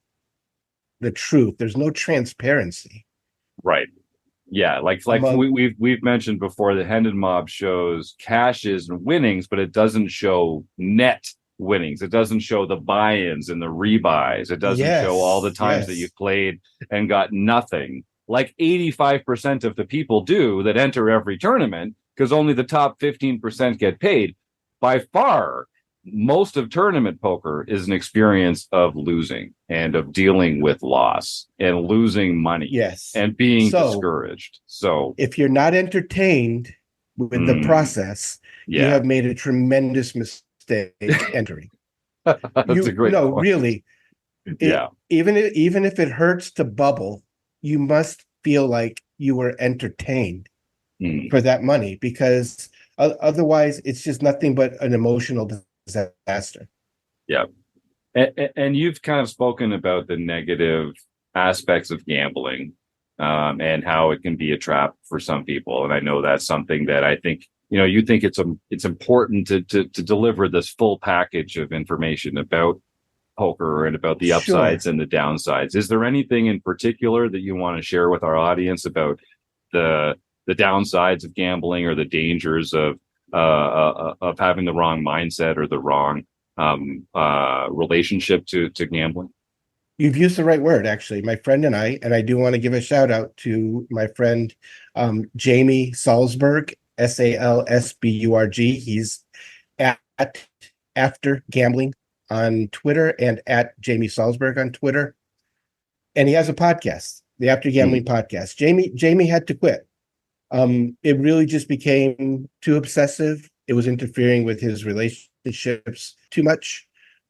the truth. There's no transparency. Right. Yeah. We've mentioned before, the Hendon mob shows cashes and winnings, but it doesn't show net winnings. It doesn't show the buy-ins and the rebuys. It doesn't show all the times that you played and got nothing. Like 85% of the people do that enter every tournament, because only the top 15% get paid. By far, most of tournament poker is an experience of losing and of dealing with loss and losing money. Yes. And being discouraged. So if you're not entertained with the process, you have made a tremendous mistake entering. That's a great point. Really. Even if it hurts to bubble, you must feel like you were entertained for that money, because otherwise it's just nothing but an emotional disaster. Yeah. And you've kind of spoken about the negative aspects of gambling and how it can be a trap for some people. And I know that's something that I think, you think it's important to deliver this full package of information about poker and about the upsides and the downsides. Is there anything in particular that you want to share with our audience about the downsides of gambling or the dangers of having the wrong mindset or the wrong relationship to gambling? You've used the right word, actually. My friend and I do want to give a shout out to my friend Jamie Salzberg, Salsburg. He's at After Gambling on Twitter and at Jamie Salzberg on Twitter. And he has a podcast, the After Gambling podcast. Jamie had to quit. It really just became too obsessive. It was interfering with his relationships too much.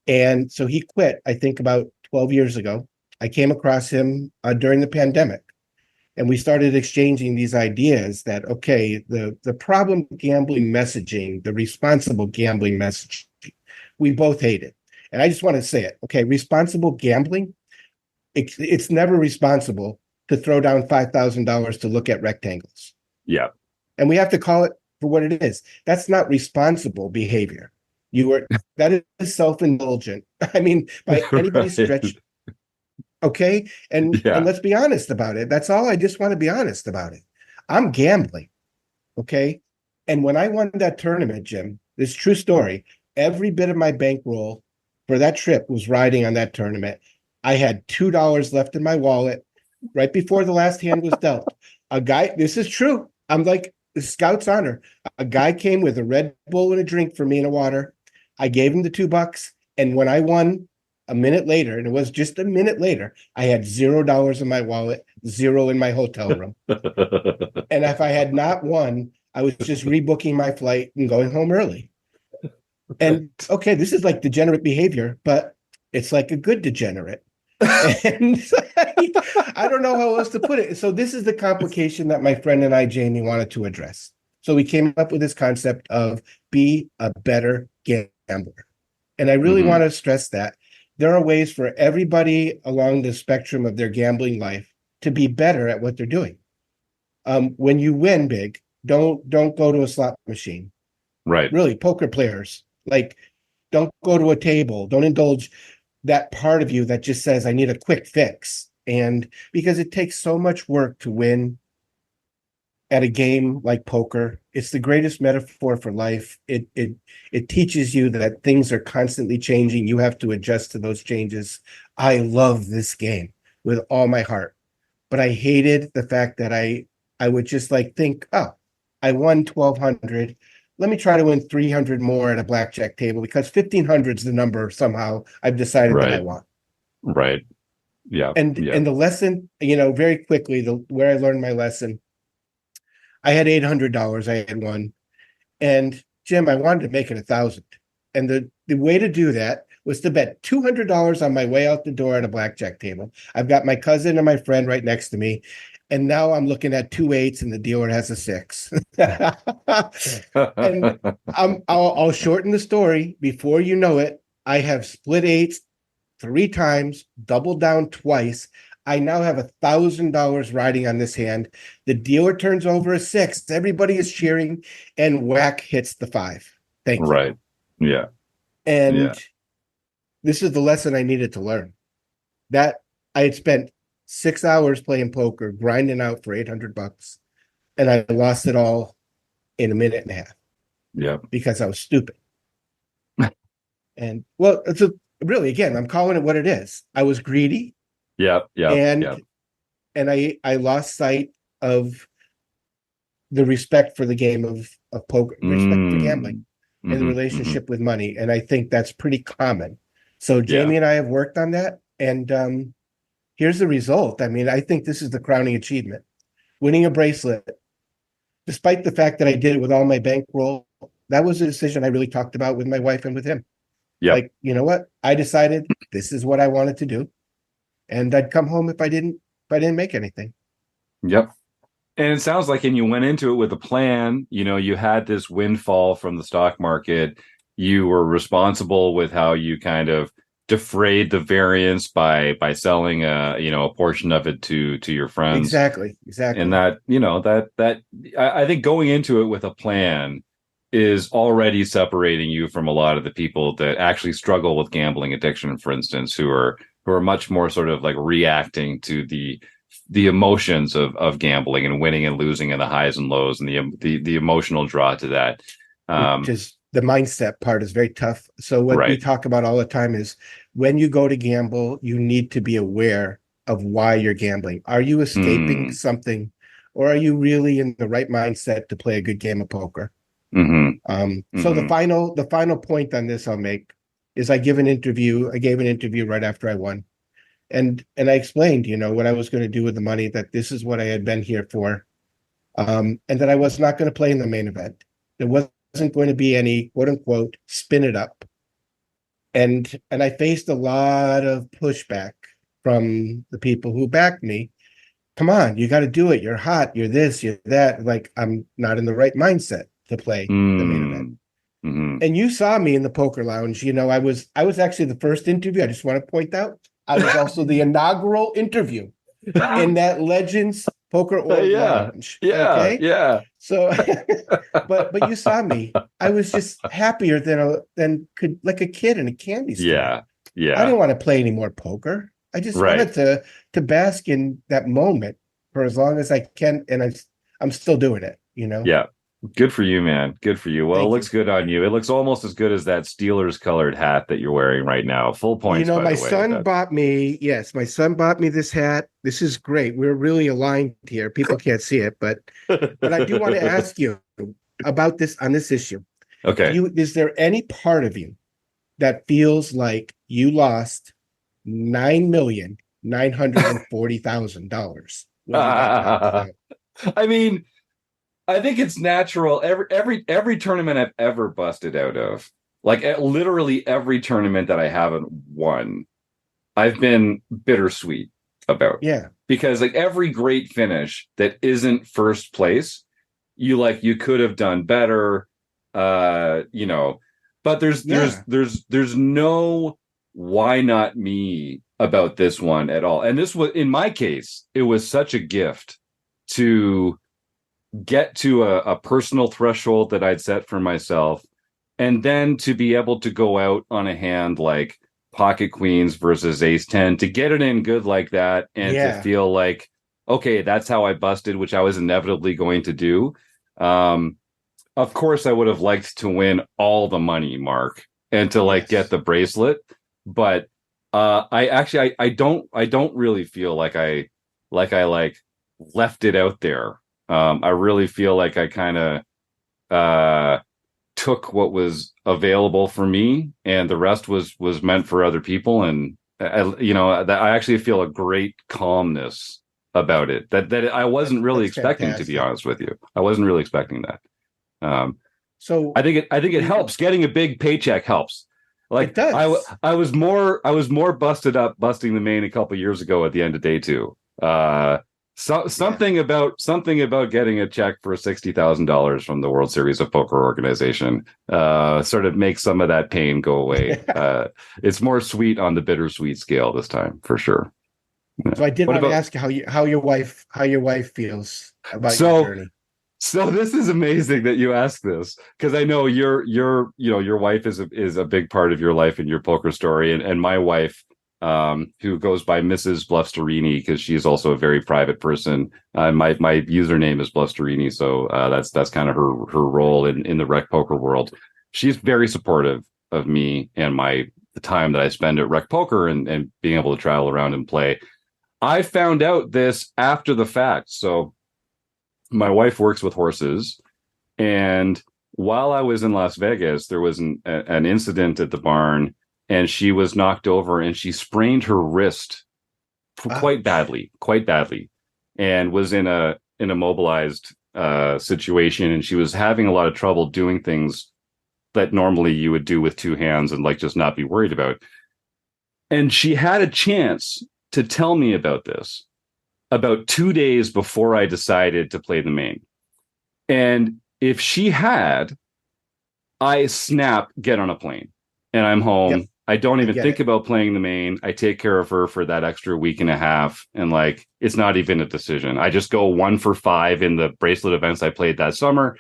And so he quit, I think about 12 years ago. I came across him during the pandemic, and we started exchanging these ideas that, okay, the problem gambling messaging, the responsible gambling messaging, we both hate it. And I just want to say it. Okay, responsible gambling, it's never responsible to throw down $5,000 to look at rectangles. Yeah. And we have to call it for what it is. That's not responsible behavior. That is self-indulgent. I mean, by anybody's stretch. Okay. And let's be honest about it. That's all. I just want to be honest about it. I'm gambling. Okay. And when I won that tournament, Jim, this true story, every bit of my bankroll for that trip was riding on that tournament. I had $2 left in my wallet right before the last hand was dealt. A guy, this is true. I'm like the scout's honor. A guy came with a Red Bull and a drink for me and a water. I gave him the $2. And when I won a minute later, and it was just a minute later, I had $0 in my wallet, 0 in my hotel room. And if I had not won, I was just rebooking my flight and going home early. And okay, this is like degenerate behavior, but it's like a good degenerate. And I don't know how else to put it. So this is the complication that my friend and I, Jamie, wanted to address. So we came up with this concept of be a better gambler. And I really want to stress that there are ways for everybody along the spectrum of their gambling life to be better at what they're doing. When you win big, don't go to a slot machine. Right. Really, poker players, like, don't go to a table. Don't indulge that part of you that just says, I need a quick fix. And because it takes so much work to win at a game like poker, it's the greatest metaphor for life. It teaches you that things are constantly changing. You have to adjust to those changes. I love this game with all my heart, but I hated the fact that I would just like think, oh, I won 1,200. Let me try to win 300 more at a blackjack table because 1,500 is the number somehow I've decided that I want. Right. Yeah. And the lesson, very quickly, where I learned my lesson, I had $800 I had won. And Jim, I wanted to make it 1,000. And the way to do that was to bet $200 on my way out the door at a blackjack table. I've got my cousin and my friend right next to me. And now I'm looking at 2 8s and the dealer has a 6. And I'll shorten the story. Before you know it, I have split 8s 3 times, doubled down twice. I now have $1,000 riding on this hand. The dealer turns over a 6. Everybody is cheering, and whack hits the 5. Thank you. Right. Yeah. And this is the lesson I needed to learn. That I had spent 6 hours playing poker, grinding out for $800, and I lost it all in a minute and a half. Yeah. Because I was stupid. And well, really, again, I'm calling it what it is. I was greedy. Yeah. And I lost sight of the respect for the game of poker, respect for gambling, and the relationship with money. And I think that's pretty common. So Jamie and I have worked on that. And here's the result. I mean, I think this is the crowning achievement. Winning a bracelet, despite the fact that I did it with all my bankroll, that was a decision I really talked about with my wife and with him. Yeah. Like, you know what? I decided this is what I wanted to do. And I'd come home if I didn't make anything. Yep. And it sounds like, and you went into it with a plan. You had this windfall from the stock market. You were responsible with how you kind of defrayed the variance by selling a portion of it to your friends. Exactly. And that I think going into it with a plan is already separating you from a lot of the people that actually struggle with gambling addiction, for instance, who are much more sort of like reacting to the emotions of gambling and winning and losing and the highs and lows and the emotional draw to that. Just the mindset part is very tough. So what we talk about all the time is when you go to gamble, you need to be aware of why you're gambling. Are you escaping something, or are you really in the right mindset to play a good game of poker? So the final point on this I'll make is I gave an interview right after I won. And I explained, what I was going to do with the money, that this is what I had been here for. And that I was not going to play in the main event. There wasn't going to be any quote unquote spin it up. and I faced a lot of pushback from the people who backed me. Come on, you got to do it. You're hot. You're this. You're that. Like, I'm not in the right mindset to play the main event. Mm-hmm. And you saw me in the poker lounge. You know, I was actually the first interview. I just want to point out, I was also the inaugural interview in that Legends Poker Org lounge. Okay? Yeah. So, but you saw me. I was just happier than could, like a kid in a candy store. Yeah. I didn't want to play any more poker. I just wanted to bask in that moment for as long as I can, and I'm still doing it. You know. Yeah. Good for you, man. Good for you. Well, Thank it looks good on you. It looks almost as good as that Steelers colored hat that you're wearing right now. Full points. You know, by my the way. son bought me. Yes, my son bought me this hat. This is great. We're really aligned here. People can't see it, but I do want to ask you about this on this issue. Okay. Is there any part of you that feels like you lost $9,940,000? I mean, I think it's natural. Every tournament I've ever busted out of, like literally every tournament that I haven't won, I've been bittersweet about. Yeah. Because like every great finish that isn't first place, you could have done better, you know. But there's no why not me about this one at all. And this was, in my case, it was such a gift to get to a personal threshold that I'd set for myself, and then to be able to go out on a hand like pocket queens versus ace 10, to get it in good like that, and to feel like, okay, that's how I busted, which I was inevitably going to do. Of course I would have liked to win all the money, Mark, and to get the bracelet, but I don't really feel like I left it out there. I really feel like I kind of took what was available for me, and the rest was meant for other people. And that I actually feel a great calmness about it that I wasn't really expecting, fantastic. To be honest with you, I wasn't really expecting that. So I think it helps. Getting a big paycheck helps. Like, it does. I was more busted up busting the main a couple years ago at the end of day two. Something about getting a check for $60,000 from the World Series of Poker organization sort of makes some of that pain go away. It's more sweet on the bittersweet scale this time, for sure. So I did want to ask you how your wife feels about your journey. So this is amazing that you ask this, because I know your wife is a big part of your life and your poker story, and my wife, who goes by Mrs. Bluffsterini, because she's also a very private person. My username is Bluffsterini, so that's kind of her role in the rec poker world. She's very supportive of me and the time that I spend at rec poker and being able to travel around and play. I found out this after the fact. So my wife works with horses, and while I was in Las Vegas, there was an incident at the barn, and she was knocked over and she sprained her wrist quite badly, and was in a immobilized situation. And she was having a lot of trouble doing things that normally you would do with two hands and just not be worried about. And she had a chance to tell me about this about 2 days before I decided to play the main. And if she had, I get on a plane and I'm home. Yep. I don't even think about playing the main. I take care of her for that extra week and a half. And it's not even a decision. I just go 1 for 5 in the bracelet events I played that summer.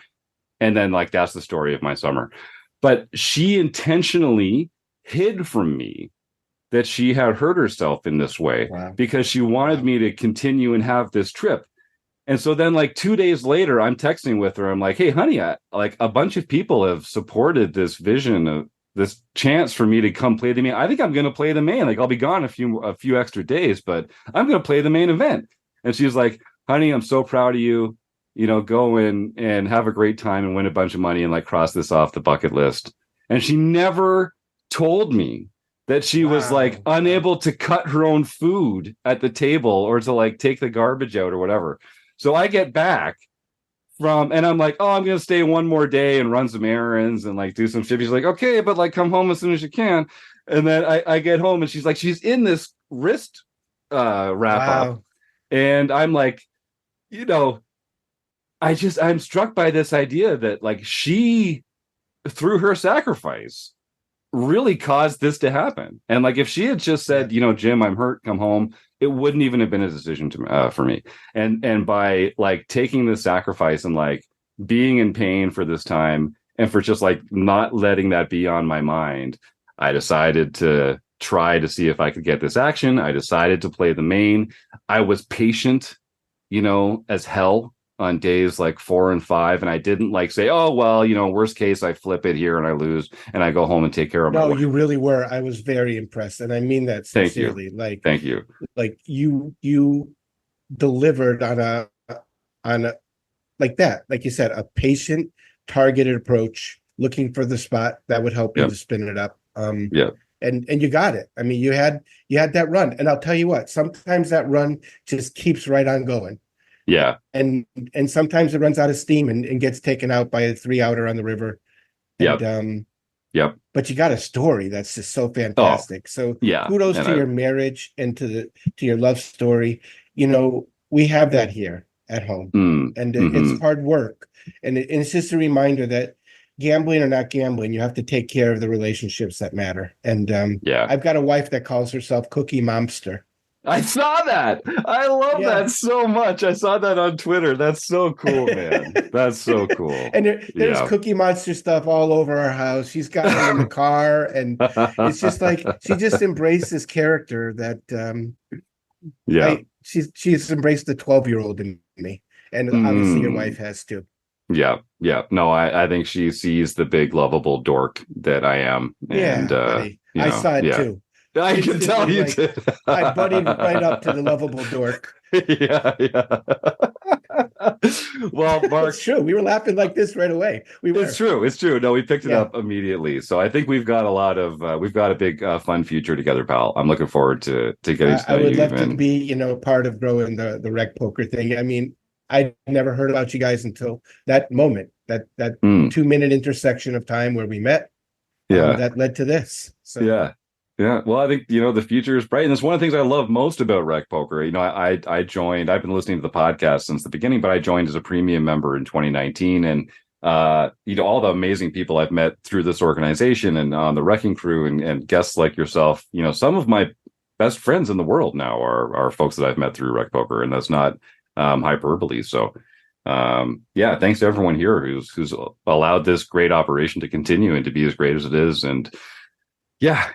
And then that's the story of my summer. But she intentionally hid from me that she had hurt herself in this way, because she wanted me to continue and have this trip. And so then 2 days later, I'm texting with her. I'm like, hey, honey, a bunch of people have supported this vision of this chance for me to come play the main. I think I'm going to play the main. I'll be gone a few extra days, but I'm going to play the main event. And she's like, honey, I'm so proud of you. Go in and have a great time and win a bunch of money and cross this off the bucket list. And she never told me that she was unable to cut her own food at the table or to take the garbage out or whatever. So I get back and I'm like, oh, I'm going to stay one more day and run some errands and do some shit. She's like, okay, but come home as soon as you can. And then I get home and she's like, she's in this wrist wrap up. And I'm like, I'm struck by this idea that like she, through her sacrifice, really caused this to happen. And like if she had just said, Jim, I'm hurt, come home, it wouldn't even have been a decision for me. And by like taking the sacrifice and like being in pain for this time and for just like not letting that be on my mind, I decided to try to see if I could get this action. I decided to play the main. I was patient, as hell on days like 4 and 5, and I didn't like say, oh well, worst case I flip it here and I lose and I go home and take care of my wife. You really were. I was very impressed, and I mean that sincerely. Thank you. Like you delivered on a like that, like you said, a patient, targeted approach, looking for the spot that would help you to spin it up. And you got it. I mean, you had that run, and I'll tell you what, sometimes that run just keeps right on going. Yeah. And sometimes it runs out of steam and gets taken out by a 3-outer on the river. And, but you got a story that's just so fantastic. Kudos to your marriage and to your love story. We have that here at home, and it's hard work. And it's just a reminder that gambling or not gambling, you have to take care of the relationships that matter. And I've got a wife that calls herself Cookie Momster. I saw that. I love that so much. I saw that on Twitter. That's so cool, man. That's so cool. And there's Cookie Monster stuff all over our house. She's got it in the car, and it's just like she just embraced this character that she's embraced the 12-year-old in me, and obviously your wife has too. Yeah. No, I think she sees the big lovable dork that I am, and I saw it too. I can tell you did. I buddied right up to the lovable dork. Yeah. Well, Mark, it's true. We were laughing like this right away. It's true. No, we picked it up immediately. So I think we've got a big fun future together, pal. I'm looking forward to getting to know you. I would love to be, part of growing the rec poker thing. I mean, I never heard about you guys until that moment, that 2-minute intersection of time where we met. That led to this. So Yeah, well, I think, the future is bright. And that's one of the things I love most about Rec Poker. I joined, I've been listening to the podcast since the beginning, but I joined as a premium member in 2019. And, all the amazing people I've met through this organization and on the RECing Crew and guests like yourself, some of my best friends in the world now are folks that I've met through Rec Poker. And that's not hyperbole. So, thanks to everyone here who's allowed this great operation to continue and to be as great as it is. And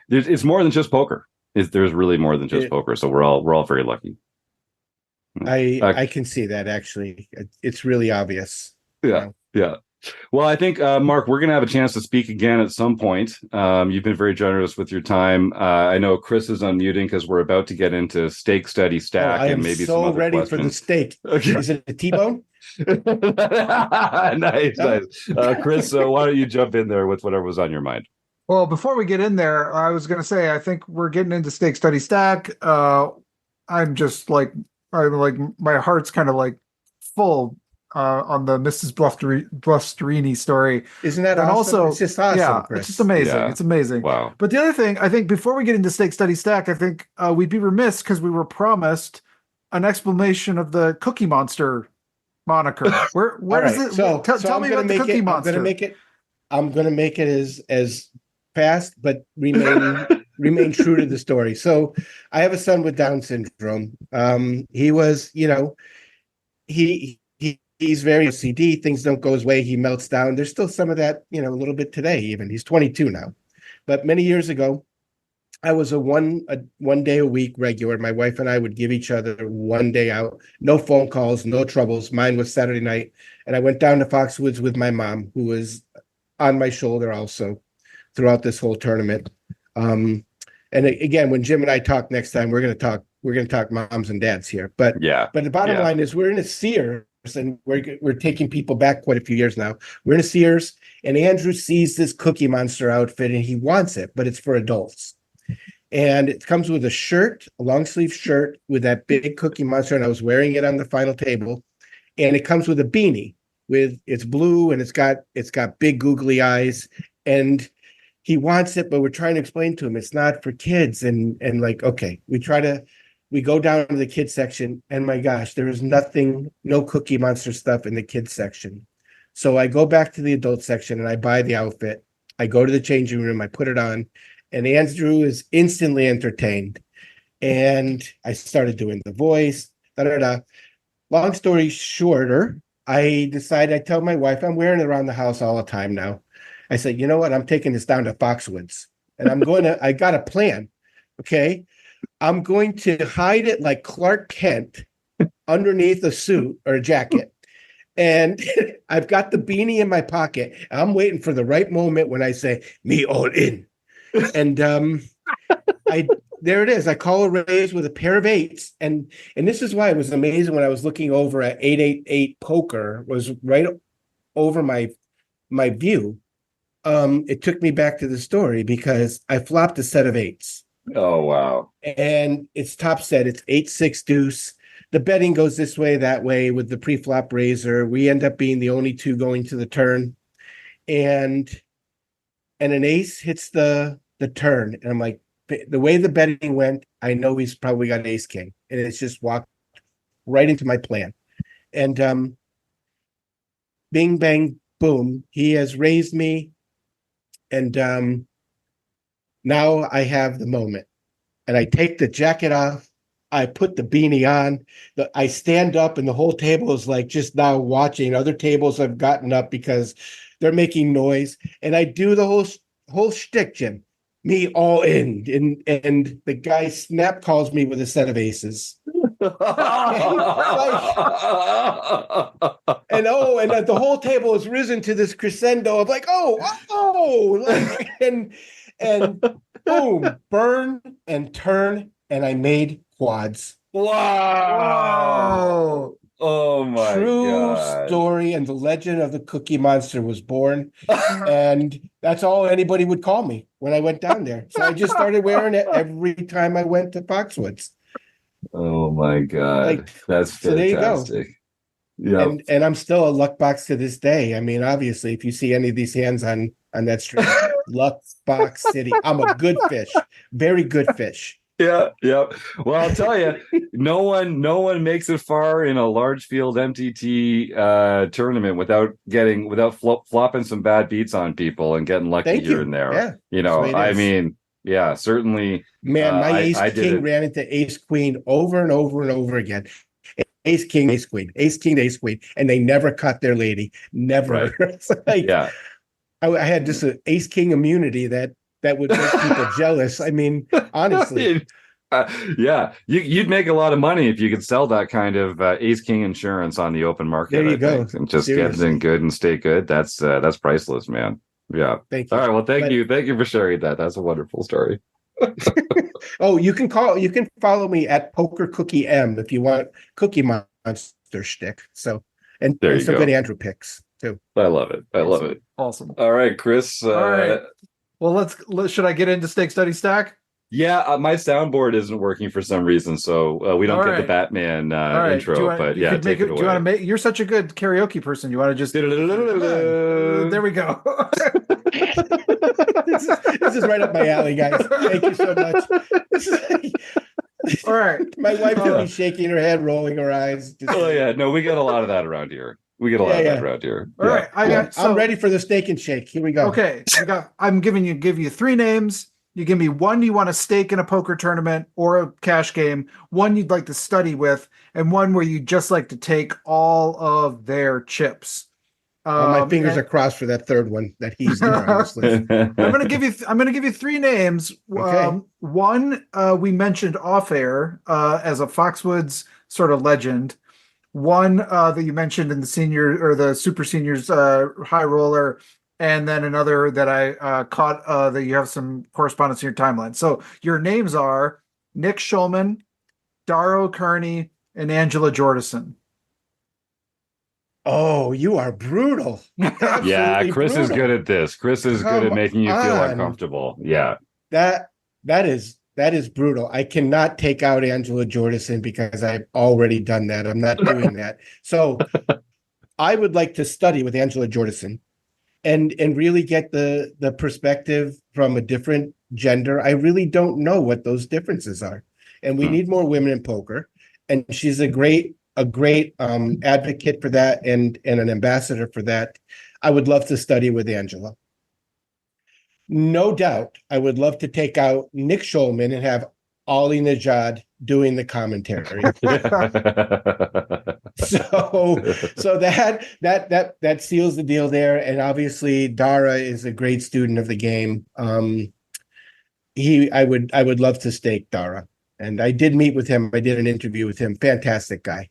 it's more than just poker. There's really more than just poker. So we're all very lucky. I can see that, actually. It's really obvious. Yeah. Well, I think, Mark, we're going to have a chance to speak again at some point. You've been very generous with your time. I know Chris is unmuting because we're about to get into stake, study, stack, and maybe some other ready questions. For the steak. Okay. Is it a T-bone? Nice. Chris, why don't you jump in there with whatever was on your mind? Well, before we get in there, I was going to say, I think we're getting into stake, study, stack. I'm my heart's kind of like full on the Mrs. Blusterini story. Isn't that awesome? Also, it's just awesome, yeah, Chris. It's just amazing. Yeah. It's amazing. Wow. But the other thing, I think before we get into stake, study, stack, I think we'd be remiss because we were promised an explanation of the Cookie Monster moniker. Where is it? So tell me about the Cookie Monster. I'm going to make it as fast, but remain true to the story. So I have a son with Down syndrome. He was, he's very OCD. Things don't go his way. He melts down. There's still some of that, a little bit today, even. He's 22 now. But many years ago, I was a one day a week regular. My wife and I would give each other one day out. No phone calls, no troubles. Mine was Saturday night. And I went down to Foxwoods with my mom, who was on my shoulder also throughout this whole tournament. And again, when Jim and I talk next time, we're going to talk moms and dads here. But the bottom line is we're in a Sears, and we're taking people back quite a few years now. We're in a Sears, and Andrew sees this Cookie Monster outfit, and he wants it, but it's for adults. And it comes with a shirt, a long sleeve shirt with that big Cookie Monster, and I was wearing it on the final table. And it comes with a beanie it's blue, and it's got big googly eyes. And he wants it, but we're trying to explain to him it's not for kids. And like, okay, we go down to the kids section, and my gosh, there is nothing, no Cookie Monster stuff in the kids section. So I go back to the adult section and I buy the outfit. I go to the changing room, I put it on, and Andrew is instantly entertained. And I started doing the voice. Long story shorter, I tell my wife, I'm wearing it around the house all the time now. I said, you know what? I'm taking this down to Foxwoods, and I got a plan. Okay. I'm going to hide it like Clark Kent underneath a suit or a jacket. And I've got the beanie in my pocket. I'm waiting for the right moment when I say, me all in. And there it is. I call a raise with a pair of eights. And this is why it was amazing when I was looking over at 888 poker was right over my view. It took me back to the story because I flopped a set of eights. Oh, wow. And it's top set. It's 8-6 deuce. The betting goes this way, that way with the pre-flop raiser. We end up being the only two going to the turn. And an ace hits the turn. And I'm like, the way the betting went, I know he's probably got ace king. And it's just walked right into my plan. And bing, bang, boom. He has raised me. And now I have the moment. And I take the jacket off. I put the beanie on. I stand up, and the whole table is like just now watching. Other tables have gotten up because they're making noise. And I do the whole shtick, Jim. Me all in. And the guy snap calls me with a set of aces. And the whole table has risen to this crescendo of like, and boom, burn and turn, and I made quads. Wow. Oh my True God. story, and the legend of the Cookie Monster was born. And that's all anybody would call me when I went down there. So I just started wearing it every time I went to Foxwoods. Oh my God. That's fantastic. So there you go. Yeah. And I'm still a luck box to this day. I mean, obviously, if you see any of these hands on that stream, luck box city. I'm a good fish, very good fish. Yeah. Well, I'll tell you, no one makes it far in a large field MTT tournament without flopping some bad beats on people and getting lucky here and there. Yeah. You know, I mean, yeah, certainly. Man, my ace king ran into ace queen over and over and over again. Ace king, ace queen, ace king, ace queen, and they never caught their lady. Never. Right. Yeah. I had just an ace king immunity that would make people jealous. I mean, honestly. Yeah, you'd make a lot of money if you could sell that kind of ace king insurance on the open market. There you go. And just get in good and stay good. That's priceless, man. Yeah. Thank you. All right. Well, thank you for sharing that. That's a wonderful story. Oh, you can follow me at Poker Cookie M if you want Cookie Monster shtick. So and some good Andrew picks too. I love it. I love it. Awesome. All right, Chris. All right. Well, should I get into Stake Study Stack? Yeah, my soundboard isn't working for some reason, so we don't get the Batman intro. But yeah, take it away. Do you want to make? You're such a good karaoke person. You want to just? There we go. This is right up my alley, guys. Thank you so much. All right, my wife will be shaking her head, rolling her eyes. No, we get a lot of that around here. We get a lot of that around here. All right, I'm ready for the Steak and Shake. Here we go. Okay, I'm give you three names. You give me one you want to stake in a poker tournament or a cash game, one you'd like to study with, and one where you'd just like to take all of their chips. My fingers are crossed for that third one that he's there, honestly. I'm going to give you three names. Okay. One we mentioned off air as a Foxwoods sort of legend. One that you mentioned in the senior or the super seniors high roller. And then another that I caught that you have some correspondence in your timeline. So your names are Nick Shulman, Dara O'Kearney, and Angela Jordison. Oh, you are brutal. Yeah, Chris is good at this. Chris is good at making you feel uncomfortable. Yeah. That is brutal. I cannot take out Angela Jordison because I've already done that. I'm not doing that. So I would like to study with Angela Jordison. And really get the perspective from a different gender, I really don't know what those differences are. And we need more women in poker. And she's a great advocate for that and an ambassador for that. I would love to study with Angela. No doubt, I would love to take out Nick Shulman and have Ollie Najad doing the commentary. So that seals the deal there. And obviously, Dara is a great student of the game. I would love to stake Dara, and I did meet with him. I did an interview with him. Fantastic guy.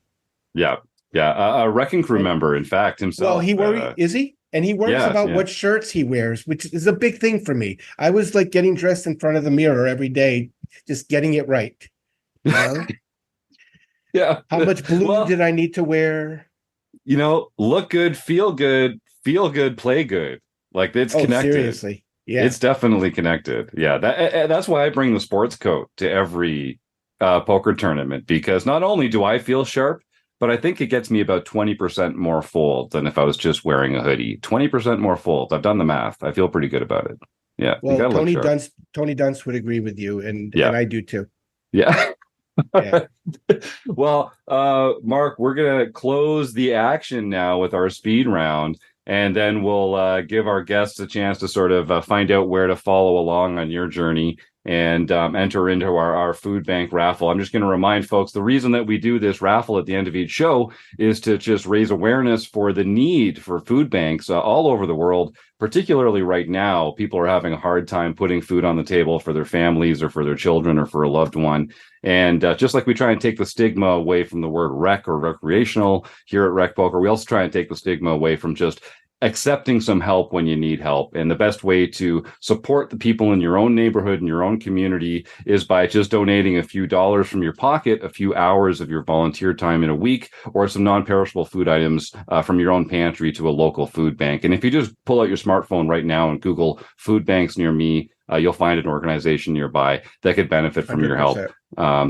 Yeah. A RECing Crew member, in fact, himself. Well, is he? And he worries about what shirts he wears, which is a big thing for me. I was like getting dressed in front of the mirror every day, just getting it right. You know? Yeah. How much blue did I need to wear? Look good, feel good, play good. Like, it's connected. Seriously. Yeah. It's definitely connected. Yeah. That's why I bring the sports coat to every poker tournament, because not only do I feel sharp, but I think it gets me about 20% more fold than if I was just wearing a hoodie. 20% more fold. I've done the math. I feel pretty good about it. Yeah. Well, Tony Dunst would agree with you, and I do too. Yeah. Well, Mark, we're going to close the action now with our speed round, and then we'll give our guests a chance to sort of find out where to follow along on your journey and enter into our food bank raffle. I'm just going to remind folks, the reason that we do this raffle at the end of each show is to just raise awareness for the need for food banks all over the world. Particularly right now, people are having a hard time putting food on the table for their families or for their children or for a loved one. And just like we try and take the stigma away from the word rec or recreational here at RecPoker, we also try and take the stigma away from just accepting some help when you need help. And the best way to support the people in your own neighborhood and your own community is by just donating a few dollars from your pocket, a few hours of your volunteer time in a week, or some non-perishable food items from your own pantry to a local food bank. And if you just pull out your smartphone right now and Google food banks near me, you'll find an organization nearby that could benefit from 100%. Your help.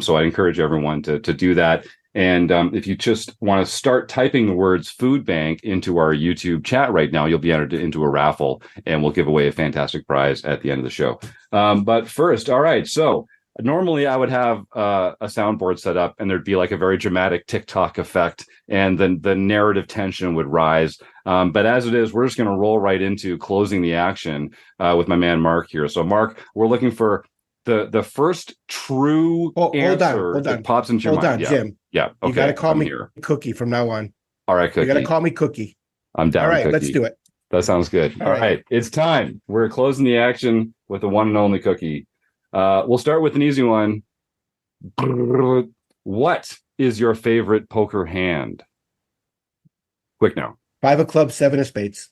So I encourage everyone to do that. And if you just want to start typing the words food bank into our YouTube chat right now, you'll be entered into a raffle, and we'll give away a fantastic prize at the end of the show. But first, all right. So normally I would have a soundboard set up, and there'd be like a very dramatic TikTok effect, and then the narrative tension would rise. But as it is, we're just going to roll right into closing the action with my man Mark here. So Mark, we're looking for the first true answer hold on. that pops into your mind. Hold on, Jim. Yeah. Okay. You got to call me here. Cookie from now on. All right, Cookie. You got to call me Cookie. I'm down. All right, Cookie. let's do it. That sounds good. All right. It's time. We're closing the action with the one and only Cookie. We'll start with an easy one. What is your favorite poker hand? Quick now. 5 of clubs, 7 of spades.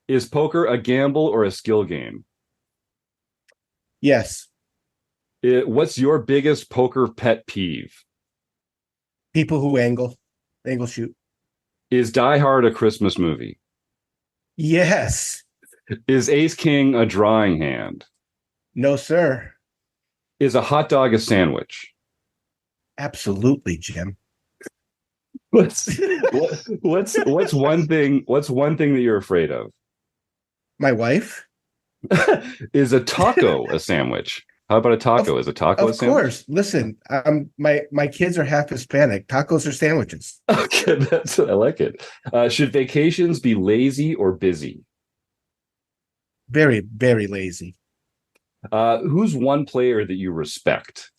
Is poker a gamble or a skill game? Yes. What's your biggest poker pet peeve? People who angle shoot. Is Die Hard a Christmas movie? Yes. Is Ace King a drawing hand? No, sir. Is a hot dog a sandwich? Absolutely, Jim. What's one thing that you're afraid of? My wife. Is a taco a sandwich? How about a taco? Is a taco a sandwich? Of course. Listen, my kids are half Hispanic. Tacos are sandwiches. Okay, I like it. Should vacations be lazy or busy? Very, very lazy. Who's one player that you respect?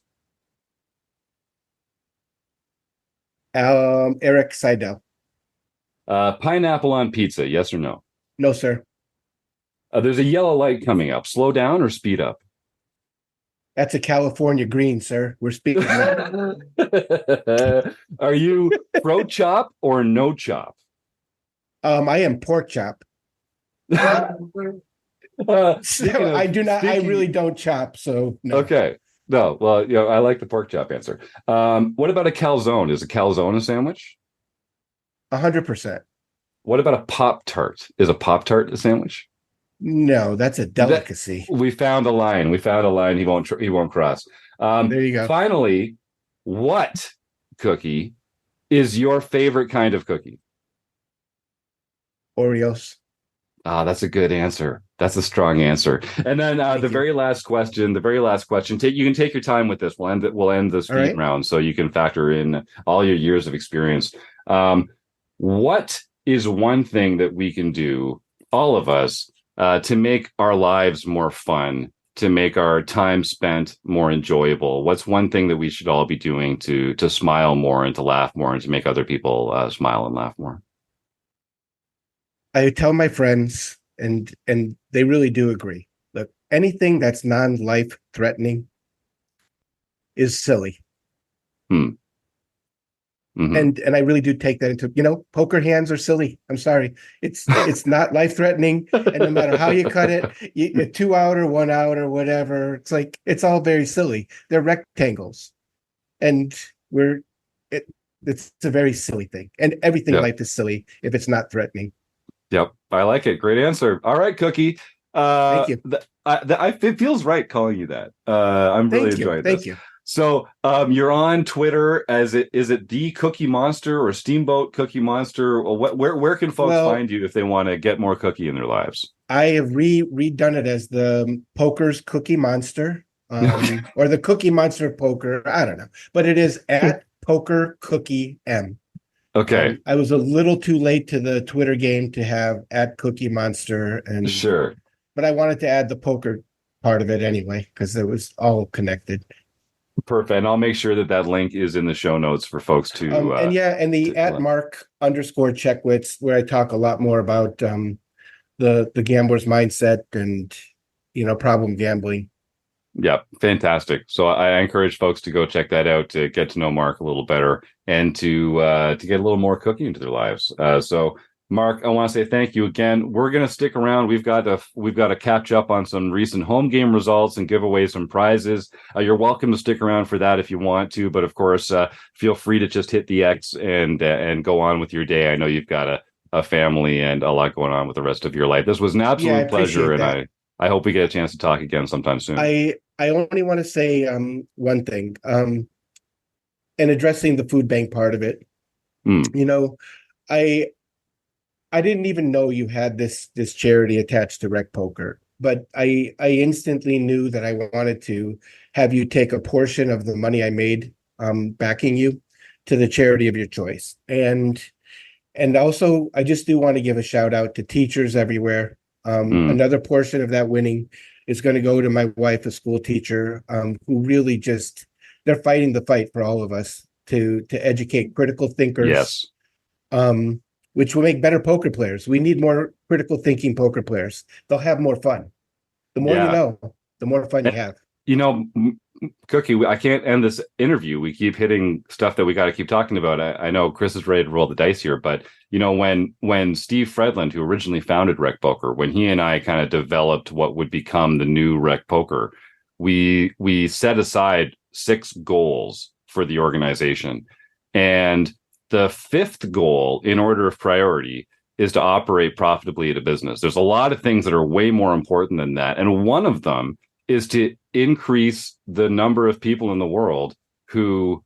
Eric Seidel. Pineapple on pizza, yes or no? No, sir. There's a yellow light coming up. Slow down or speed up? That's a California green, sir. We're speaking. Are you pro chop or no chop? I am pork chop. I do not. I really don't chop. So no. Okay. No. Well, I like the pork chop answer. What about a calzone? Is a calzone a sandwich? 100%. What about a Pop-Tart? Is a Pop-Tart a sandwich? No, that's a delicacy. We found a line. He won't cross. There you go. Finally, what cookie is your favorite kind of cookie? Oreos. That's a good answer. That's a strong answer. And then Thank you. very last question. You can take your time with this. We'll end the All speed right. round so you can factor in all your years of experience. What is one thing that we can do, all of us, to make our lives more fun, to make our time spent more enjoyable? What's one thing that we should all be doing to smile more and to laugh more and to make other people smile and laugh more? I tell my friends, and they really do agree. Look, anything that's non-life threatening is silly. Mm-hmm. And I really do take that into, poker hands are silly. I'm sorry. It's not life threatening. And no matter how you cut it, a 2 out or 1 out or whatever, it's like, it's all very silly. They're rectangles. And it's a very silly thing. And everything in life is silly if it's not threatening. Yep. I like it. Great answer. All right, Cookie. Thank you. It feels right calling you that. I'm really enjoying this. Thank you. So you're on Twitter is it the Cookie Monster or Steamboat Cookie Monster? Or where can folks find you if they want to get more cookie in their lives? I have redone it as the Poker's Cookie Monster, or the Cookie Monster Poker. I don't know, but it is at Poker Cookie M. Okay. I was a little too late to the Twitter game to have at Cookie Monster, and sure, but I wanted to add the poker part of it anyway because it was all connected. Perfect. And I'll make sure that link is in the show notes for folks to. And the at Mark _Checkwicz, where I talk a lot more about the gambler's mindset and problem gambling. Yeah, fantastic. So I encourage folks to go check that out to get to know Mark a little better and to get a little more cookie into their lives. So Mark, I want to say thank you again. We're going to stick around. We've got to catch up on some recent home game results and give away some prizes. You're welcome to stick around for that if you want to, but of course, feel free to just hit the X and go on with your day. I know you've got a family and a lot going on with the rest of your life. This was an absolute pleasure, and I hope we get a chance to talk again sometime soon. I only want to say one thing, and addressing the food bank part of it. I didn't even know you had this charity attached to RecPoker, but I instantly knew that I wanted to have you take a portion of the money I made backing you to the charity of your choice. And also, I just do want to give a shout out to teachers everywhere. Another portion of that winning is going to go to my wife, a school teacher, who really they're fighting the fight for all of us to educate critical thinkers. Yes. Which will make better poker players. We need more critical thinking poker players. They'll have more fun. The more you know, the more fun you have. Cookie, I can't end this interview. We keep hitting stuff that we got to keep talking about. I know Chris is ready to roll the dice here, but when Steve Fredland, who originally founded RecPoker, when he and I kind of developed what would become the new RecPoker, we set aside 6 goals for the organization. And the 5th goal in order of priority is to operate profitably at a business. There's a lot of things that are way more important than that. And one of them is to increase the number of people in the world who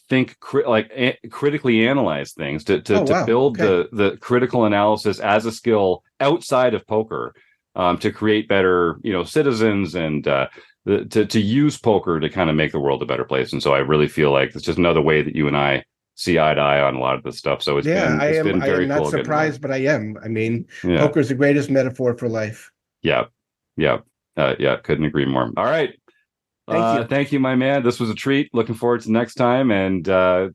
think critically analyze things, to build the critical analysis as a skill outside of poker, to create better citizens and to use poker to kind of make the world a better place. And so I really feel like it's just another way that you and I see eye to eye on a lot of this stuff. So it's been very cool. I am not surprised, but I am. I mean, poker is the greatest metaphor for life. Yeah. Couldn't agree more. All right. Thank you, my man. This was a treat. Looking forward to next time. And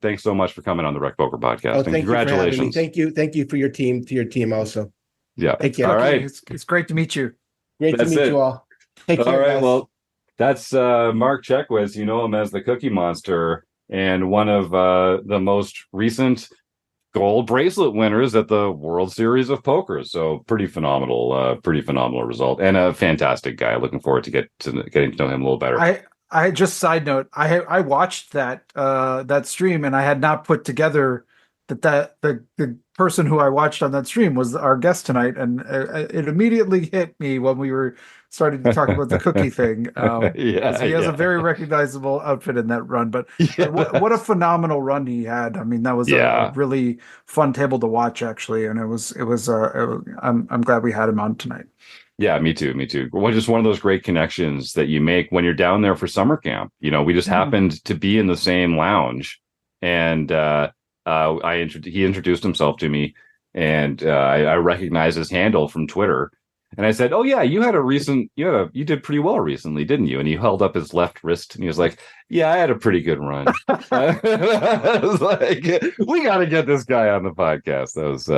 thanks so much for coming on the RecPoker podcast. Oh, congratulations. Thank you for your team, to your team also. Yeah. Thank you. All right. It's great to meet you. Great to meet you all. Take care. All right. Guys. Well, that's Mark Checkwicz. You know him as the Cookie Monster, and one of the most recent gold bracelet winners at the World Series of Poker. So pretty phenomenal result, and a fantastic guy. Looking forward to getting to know him a little better. I just side note, I watched that stream, and I had not put together that the person who I watched on that stream was our guest tonight, and it immediately hit me when we were started to talk about the cookie thing. Yeah, he has yeah. a very recognizable outfit in that run. But Yeah. what a phenomenal run he had. I mean, that was a really fun table to watch, actually, and I'm glad we had him on tonight. Yeah, me too. Me too. Well, just one of those great connections that you make when you're down there for summer camp. You know, we just happened to be in the same lounge, and he introduced himself to me, and I recognized his handle from Twitter, and I said, "Oh yeah, you did pretty well recently, didn't you?" And he held up his left wrist, and he was like, "Yeah, I had a pretty good run." I was like, "We got to get this guy on the podcast." That was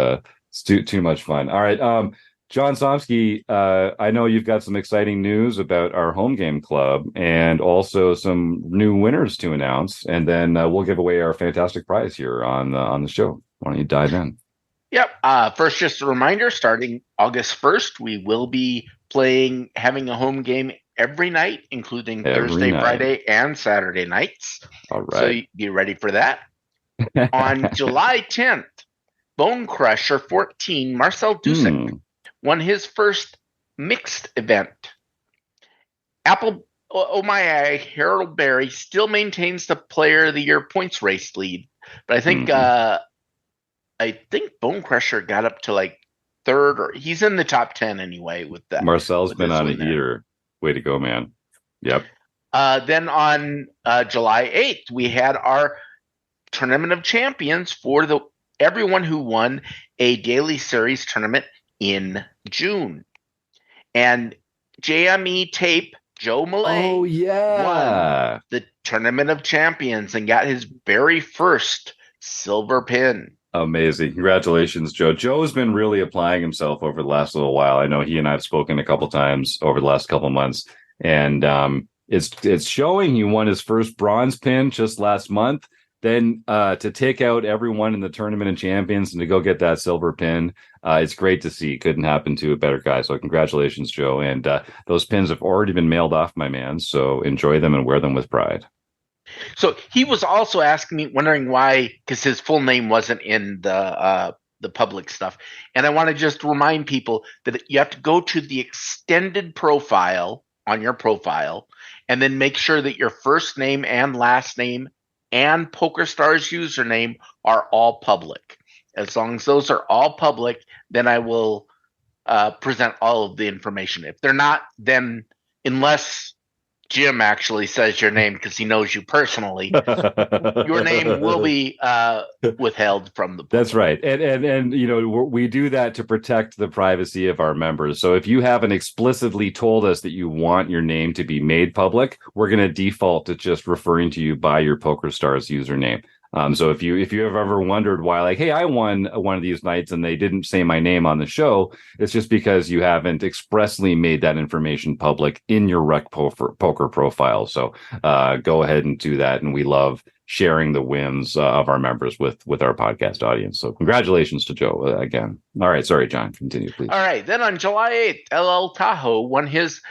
too much fun. All right. John Somsky, I know you've got some exciting news about our home game club and also some new winners to announce, and then we'll give away our fantastic prize here on the show. Why don't you dive in? Yep. First, just a reminder, starting August 1st, we will be having a home game every night, including Thursday, Friday, and Saturday nights. All right. So be ready for that. On July 10th, Bone Crusher 14, Marcel Dusick, won his first mixed event. Harold Berry still maintains the Player of the Year points race lead, but I think Bone Crusher got up to like third, or he's in the top 10 anyway with that. Marcel's been on a heater. Way to go, man. Yep. Then on July 8th, we had our Tournament of Champions for everyone who won a daily series tournament in June. And JME Tape, Joe Millay, won the Tournament of Champions and got his very first silver pin. Amazing. Congratulations, Joe. Joe's been really applying himself over the last little while. I know he and I have spoken a couple times over the last couple months, and it's showing. He won his first bronze pin just last month. Then to take out everyone in the Tournament of Champions and to go get that silver pin, it's great to see. Couldn't happen to a better guy. So congratulations, Joe. And those pins have already been mailed off, my man. So enjoy them and wear them with pride. So he was also wondering why, because his full name wasn't in the public stuff. And I want to just remind people that you have to go to the extended profile on your profile and then make sure that your first name and last name and PokerStars username are all public. As long as those are all public, then I will present all of the information. If they're not, then unless Jim actually says your name because he knows you personally, your name will be withheld from the public. That's right. And you know, we do that to protect the privacy of our members. So if you haven't explicitly told us that you want your name to be made public, we're going to default to just referring to you by your PokerStars username. So if you have ever wondered why, like, hey, I won one of these nights and they didn't say my name on the show, it's just because you haven't expressly made that information public in your RecPoker profile. So go ahead and do that. And we love sharing the wins of our members with our podcast audience. So congratulations to Joe again. All right. Sorry, John. Continue, please. All right. Then on July 8th, LL Tahoe won his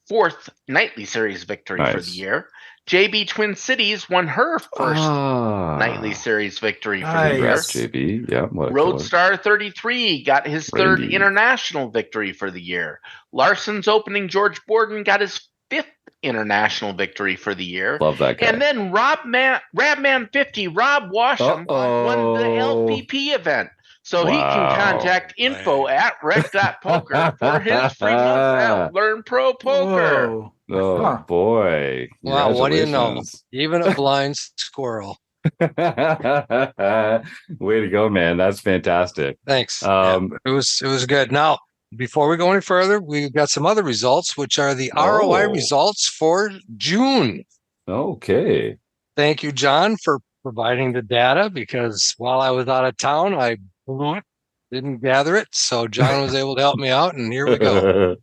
fourth nightly series victory for the year. JB Twin Cities won her first nightly series victory for the year. JB, yeah. Roadstar 33 got his third international victory for the year. Larson's opening George Borden got his fifth international victory for the year. Love that guy. And then Rabman 50, Rob Washam won the LPP event. So he can contact info at rec.poker for his free month at Learn Pro Poker. Whoa. Oh, boy. Wow, what do you know? Even a blind squirrel. Way to go, man. That's fantastic. Thanks. It was good. Now, before we go any further, we've got some other results, which are the ROI results for June. Okay. Thank you, John, for providing the data, because while I was out of town, I blew it, didn't gather it. So John was able to help me out, and here we go.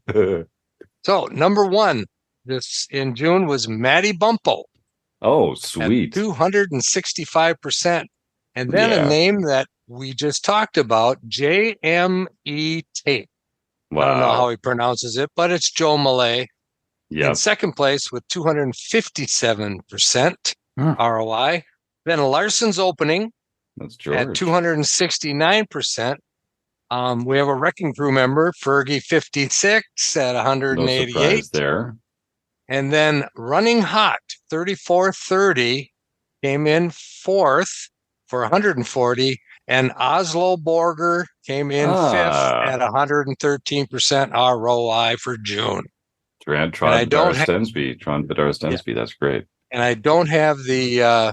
So number one this in June was Matty Bumpo. Oh, sweet. 265%. And then a name that we just talked about, JME Tape. Wow. I don't know how he pronounces it, but it's Joe Millay. Yeah. In second place with 257% ROI. Then Larson's opening That's George. at 269%. We have a RECing Crew member, Fergie56 at No 188. surprise there. And then Running Hot, 3430, came in fourth for 140. And Oslo Borger came in fifth at 113% ROI for June. Trond Vidar Stensby. That's great. And I don't have the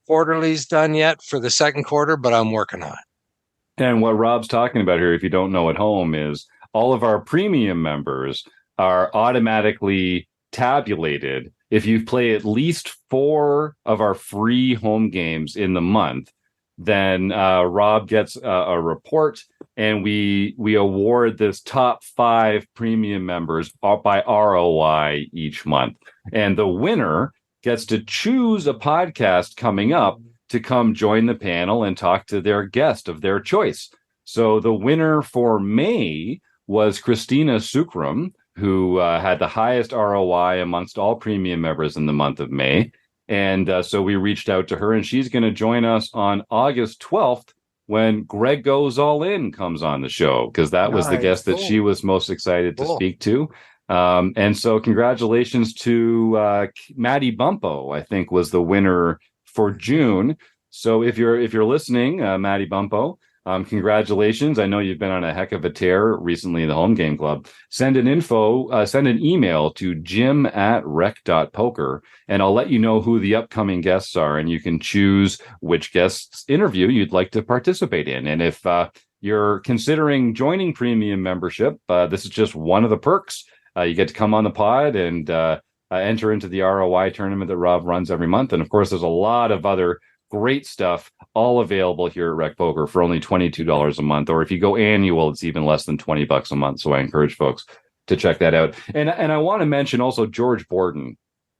quarterlies done yet for the second quarter, but I'm working on it. And what Rob's talking about here, if you don't know at home, is all of our premium members are automatically tabulated. If you play at least 4 of our free home games in the month, then Rob gets a report, and we award this top 5 premium members by ROI each month. And the winner gets to choose a podcast coming up to come join the panel and talk to their guest of their choice. So the winner for May was Christina Sukram, who had the highest ROI amongst all premium members in the month of May. And so we reached out to her, and she's going to join us on August 12th when Greg Goes All In comes on the show, because that was the guest that she was most excited to speak to. And so congratulations to Maddie Bumpo, I think was the winner for June. So if you're listening, Maddie Bumpo, congratulations. I know you've been on a heck of a tear recently in the Home Game Club. Send an email to jim@rec.poker, and I'll let you know who the upcoming guests are, and you can choose which guests interview you'd like to participate in. And if you're considering joining premium membership, this is just one of the perks. You get to come on the pod and enter into the ROI tournament that Rob runs every month. And of course, there's a lot of other great stuff all available here at Rec Poker for only $22 a month. Or if you go annual, it's even less than $20 a month. So I encourage folks to check that out. And I want to mention also George Borden,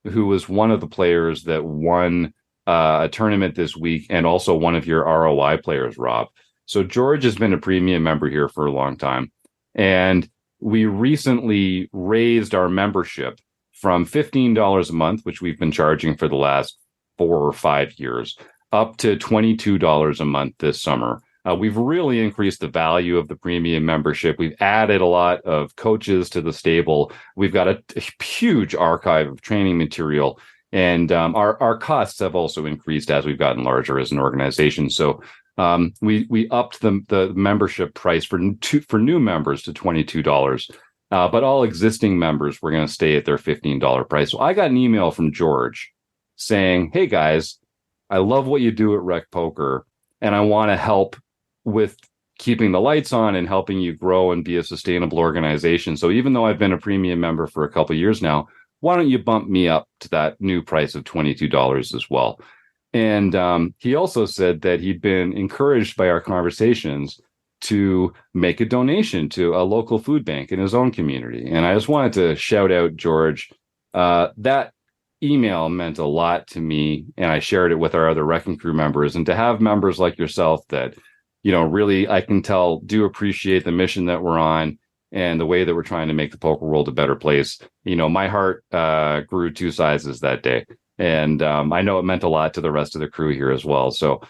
who was one of the players that won a tournament this week, and also one of your ROI players, Rob. So George has been a premium member here for a long time. And we recently raised our membership from $15 a month, which we've been charging for the last 4 or 5 years, up to $22 a month this summer. We've really increased the value of the premium membership. We've added a lot of coaches to the stable. We've got a huge archive of training material, and our costs have also increased as we've gotten larger as an organization. So we upped the membership price for new members to $22. But all existing members were going to stay at their $15 price. So I got an email from George saying, "Hey guys, I love what you do at Rec Poker, and I want to help with keeping the lights on and helping you grow and be a sustainable organization. So even though I've been a premium member for a couple of years now, why don't you bump me up to that new price of $22 as well?" And he also said that he'd been encouraged by our conversations to make a donation to a local food bank in his own community. And I just wanted to shout out George. That email meant a lot to me, and I shared it with our other RECing Crew members. And to have members like yourself that, really, I can tell, do appreciate the mission that we're on and the way that we're trying to make the poker world a better place. My heart grew 2 sizes that day. And I know it meant a lot to the rest of the crew here as well. So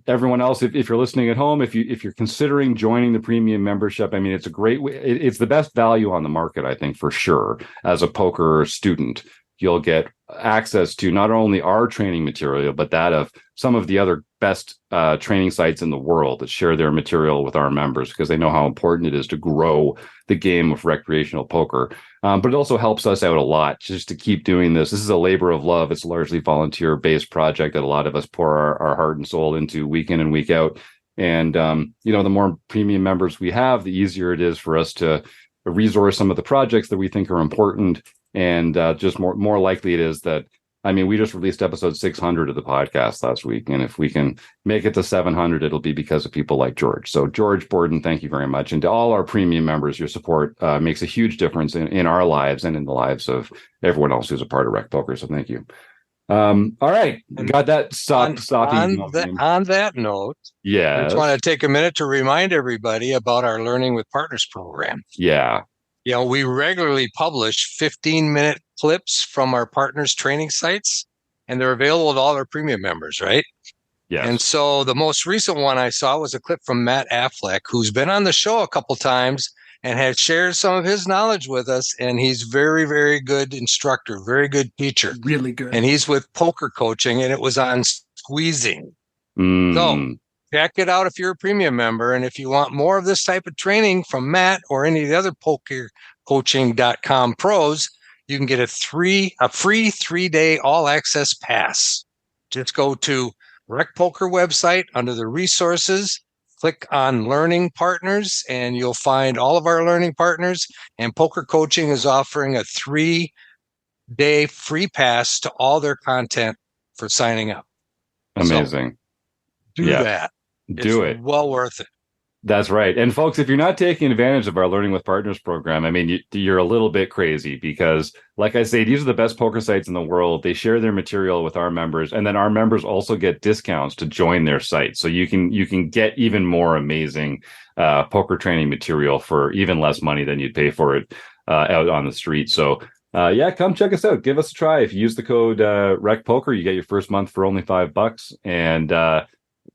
everyone else, if you're listening at home, if you're considering joining the premium membership, I mean, it's a great way. It's the best value on the market, I think, for sure. As a poker student, you'll get access to not only our training material, but that of some of the other best training sites in the world that share their material with our members, because they know how important it is to grow the game of recreational poker. But it also helps us out a lot just to keep doing this. This is a labor of love. It's a largely volunteer-based project that a lot of us pour our heart and soul into week in and week out. And, the more premium members we have, the easier it is for us to resource some of the projects that we think are important. And just more likely it is that, we just released episode 600 of the podcast last week. And if we can make it to 700, it'll be because of people like George. So George Borden, thank you very much. And to all our premium members, your support makes a huge difference in our lives and in the lives of everyone else who's a part of Rec Poker. So thank you. All right. Got that on that note, yeah, I just want to take a minute to remind everybody about our Learning with Partners program. Yeah. We regularly publish 15-minute clips from our partners' training sites, and they're available to all our premium members, right? Yes. And so the most recent one I saw was a clip from Matt Affleck, who's been on the show a couple times and has shared some of his knowledge with us. And he's very, very good instructor, very good teacher. Really good. And he's with poker coaching, and it was on squeezing. Mm. So check it out if you're a premium member. And if you want more of this type of training from Matt or any of the other pokercoaching.com pros, you can get a free 3-day all access pass. Just go to RecPoker website under the resources, click on learning partners, and you'll find all of our learning partners. And Poker Coaching is offering a 3-day free pass to all their content for signing up. Amazing. So do that. Do it. Well worth it. That's right. And folks, if you're not taking advantage of our Learning with Partners program, I mean, you're a little bit crazy because, like I say, these are the best poker sites in the world. They share their material with our members, and then our members also get discounts to join their site. So you can get even more amazing poker training material for even less money than you'd pay for it out on the street. So come check us out. Give us a try. If you use the code RecPoker, you get your first month for only $5. And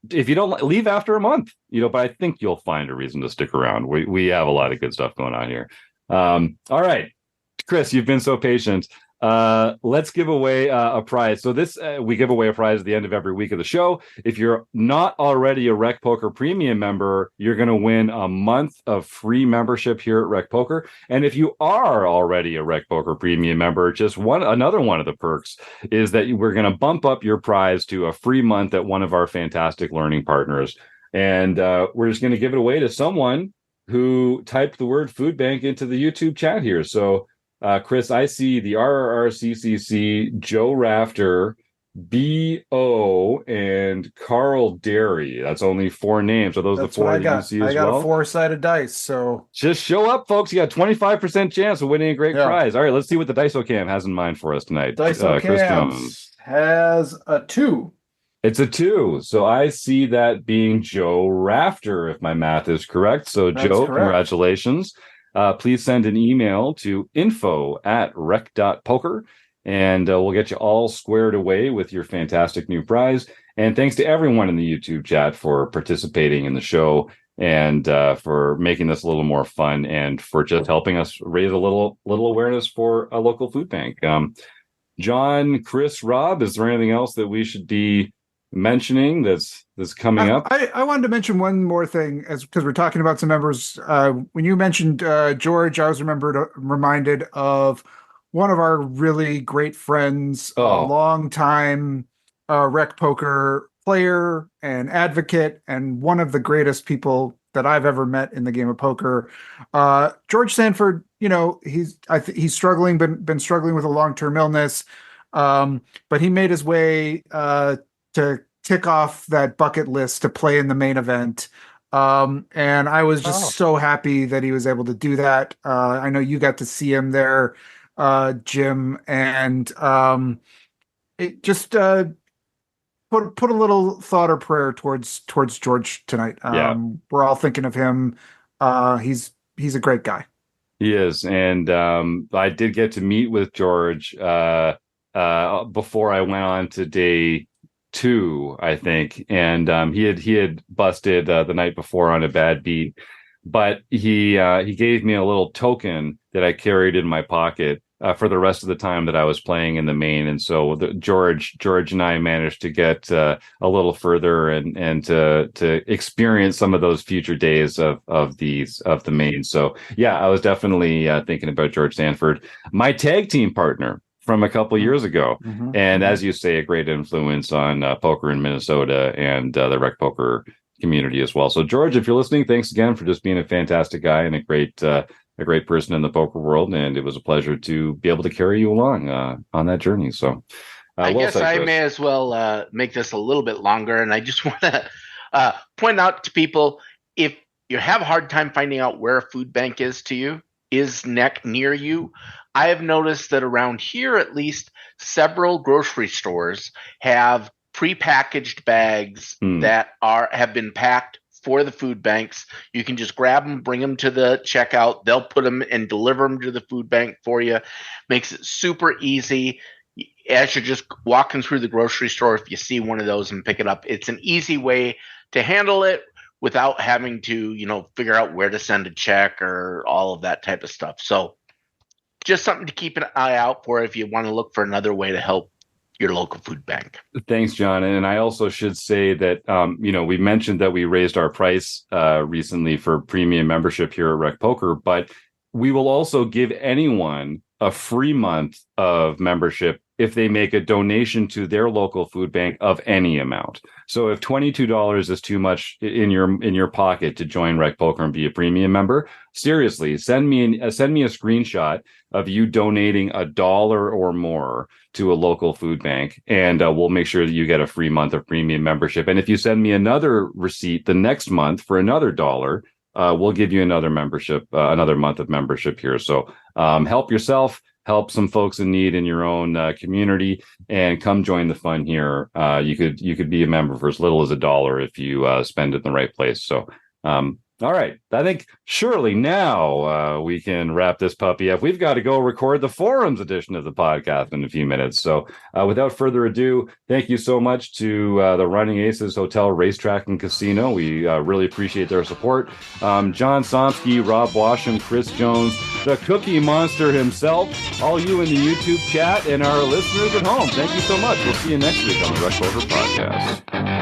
if you don't leave after a month, but I think you'll find a reason to stick around. We have a lot of good stuff going on here. All right, Chris, you've been so patient. Let's give away a prize. So we give away a prize at the end of every week of the show. If you're not already a RecPoker Premium member, you're going to win a month of free membership here at RecPoker. And if you are already a RecPoker Premium member, just another one of the perks is that we're going to bump up your prize to a free month at one of our fantastic learning partners. And we're just going to give it away to someone who typed the word food bank into the YouTube chat here. So Chris, I see the RRRCCC, Joe Rafter, B.O., and Carl Derry. That's only 4 names. Are those the 4 that you see as well? I got a 4-sided dice, so... Just show up, folks. You got a 25% chance of winning a great prize. All right, let's see what the DiceOcam has in mind for us tonight. DiceOcam has a 2. It's a 2. So I see that being Joe Rafter, if my math is correct. So, That's Joe, correct. Congratulations. Please send an email to info@rec.poker, and we'll get you all squared away with your fantastic new prize. And thanks to everyone in the YouTube chat for participating in the show and for making this a little more fun and for just helping us raise a little awareness for a local food bank. John, Chris, Rob, is there anything else that we should be mentioning that's coming up? I wanted to mention one more thing because we're talking about some members. When you mentioned George, I was reminded of one of our really great friends, a long-time RecPoker player and advocate, and one of the greatest people that I've ever met in the game of poker. George Sanford, he's struggling, been struggling with a long-term illness, but he made his way to tick off that bucket list to play in the main event. And I was just so happy that he was able to do that. I know you got to see him there, Jim, and it just put a little thought or prayer towards George tonight. We're all thinking of him. He's a great guy. He is. And I did get to meet with George before I went on to day 2, I think, and he had busted the night before on a bad beat, but he gave me a little token that I carried in my pocket for the rest of the time that I was playing in the main, and so George and I managed to get a little further and to experience some of those future days of the main. So I was definitely thinking about George Sanford, my tag team partner from a couple years ago. Mm-hmm. And as you say, a great influence on poker in Minnesota and the RecPoker community as well. So George, if you're listening, thanks again for just being a fantastic guy and a great person in the poker world. And it was a pleasure to be able to carry you along on that journey. So I guess I may as well make this a little bit longer. And I just want to point out to people, if you have a hard time finding out where a food bank is near you, I have noticed that around here, at least, several grocery stores have prepackaged bags that have been packed for the food banks. You can just grab them, bring them to the checkout. They'll put them and deliver them to the food bank for you. Makes it super easy. as you're just walking through the grocery store, if you see one of those and pick it up, it's an easy way to handle it without having to, figure out where to send a check or all of that type of stuff. So just something to keep an eye out for if you want to look for another way to help your local food bank. Thanks, John. And I also should say that, we mentioned that we raised our price recently for premium membership here at RecPoker, but we will also give anyone a free month of membership if they make a donation to their local food bank of any amount. So if $22 is too much in your pocket to join RecPoker and be a premium member, seriously, send me a screenshot of you donating $1 or more to a local food bank, and we'll make sure that you get a free month of premium membership. And if you send me another receipt the next month for another $1, we'll give you another membership, another month of membership here. So help yourself. Help some folks in need in your own community, and come join the fun here. You could be a member for as little as $1 if you spend it in the right place. So, all right, I think surely now we can wrap this puppy up. We've got to go record the forums edition of the podcast in a few minutes. So, without further ado, thank you so much to the Running Aces Hotel, Racetrack, and Casino. We really appreciate their support. John Somsky, Rob Washam, Chris Jones, the Cookie Monster himself, all you in the YouTube chat, and our listeners at home. Thank you so much. We'll see you next week on the RecPoker Podcast.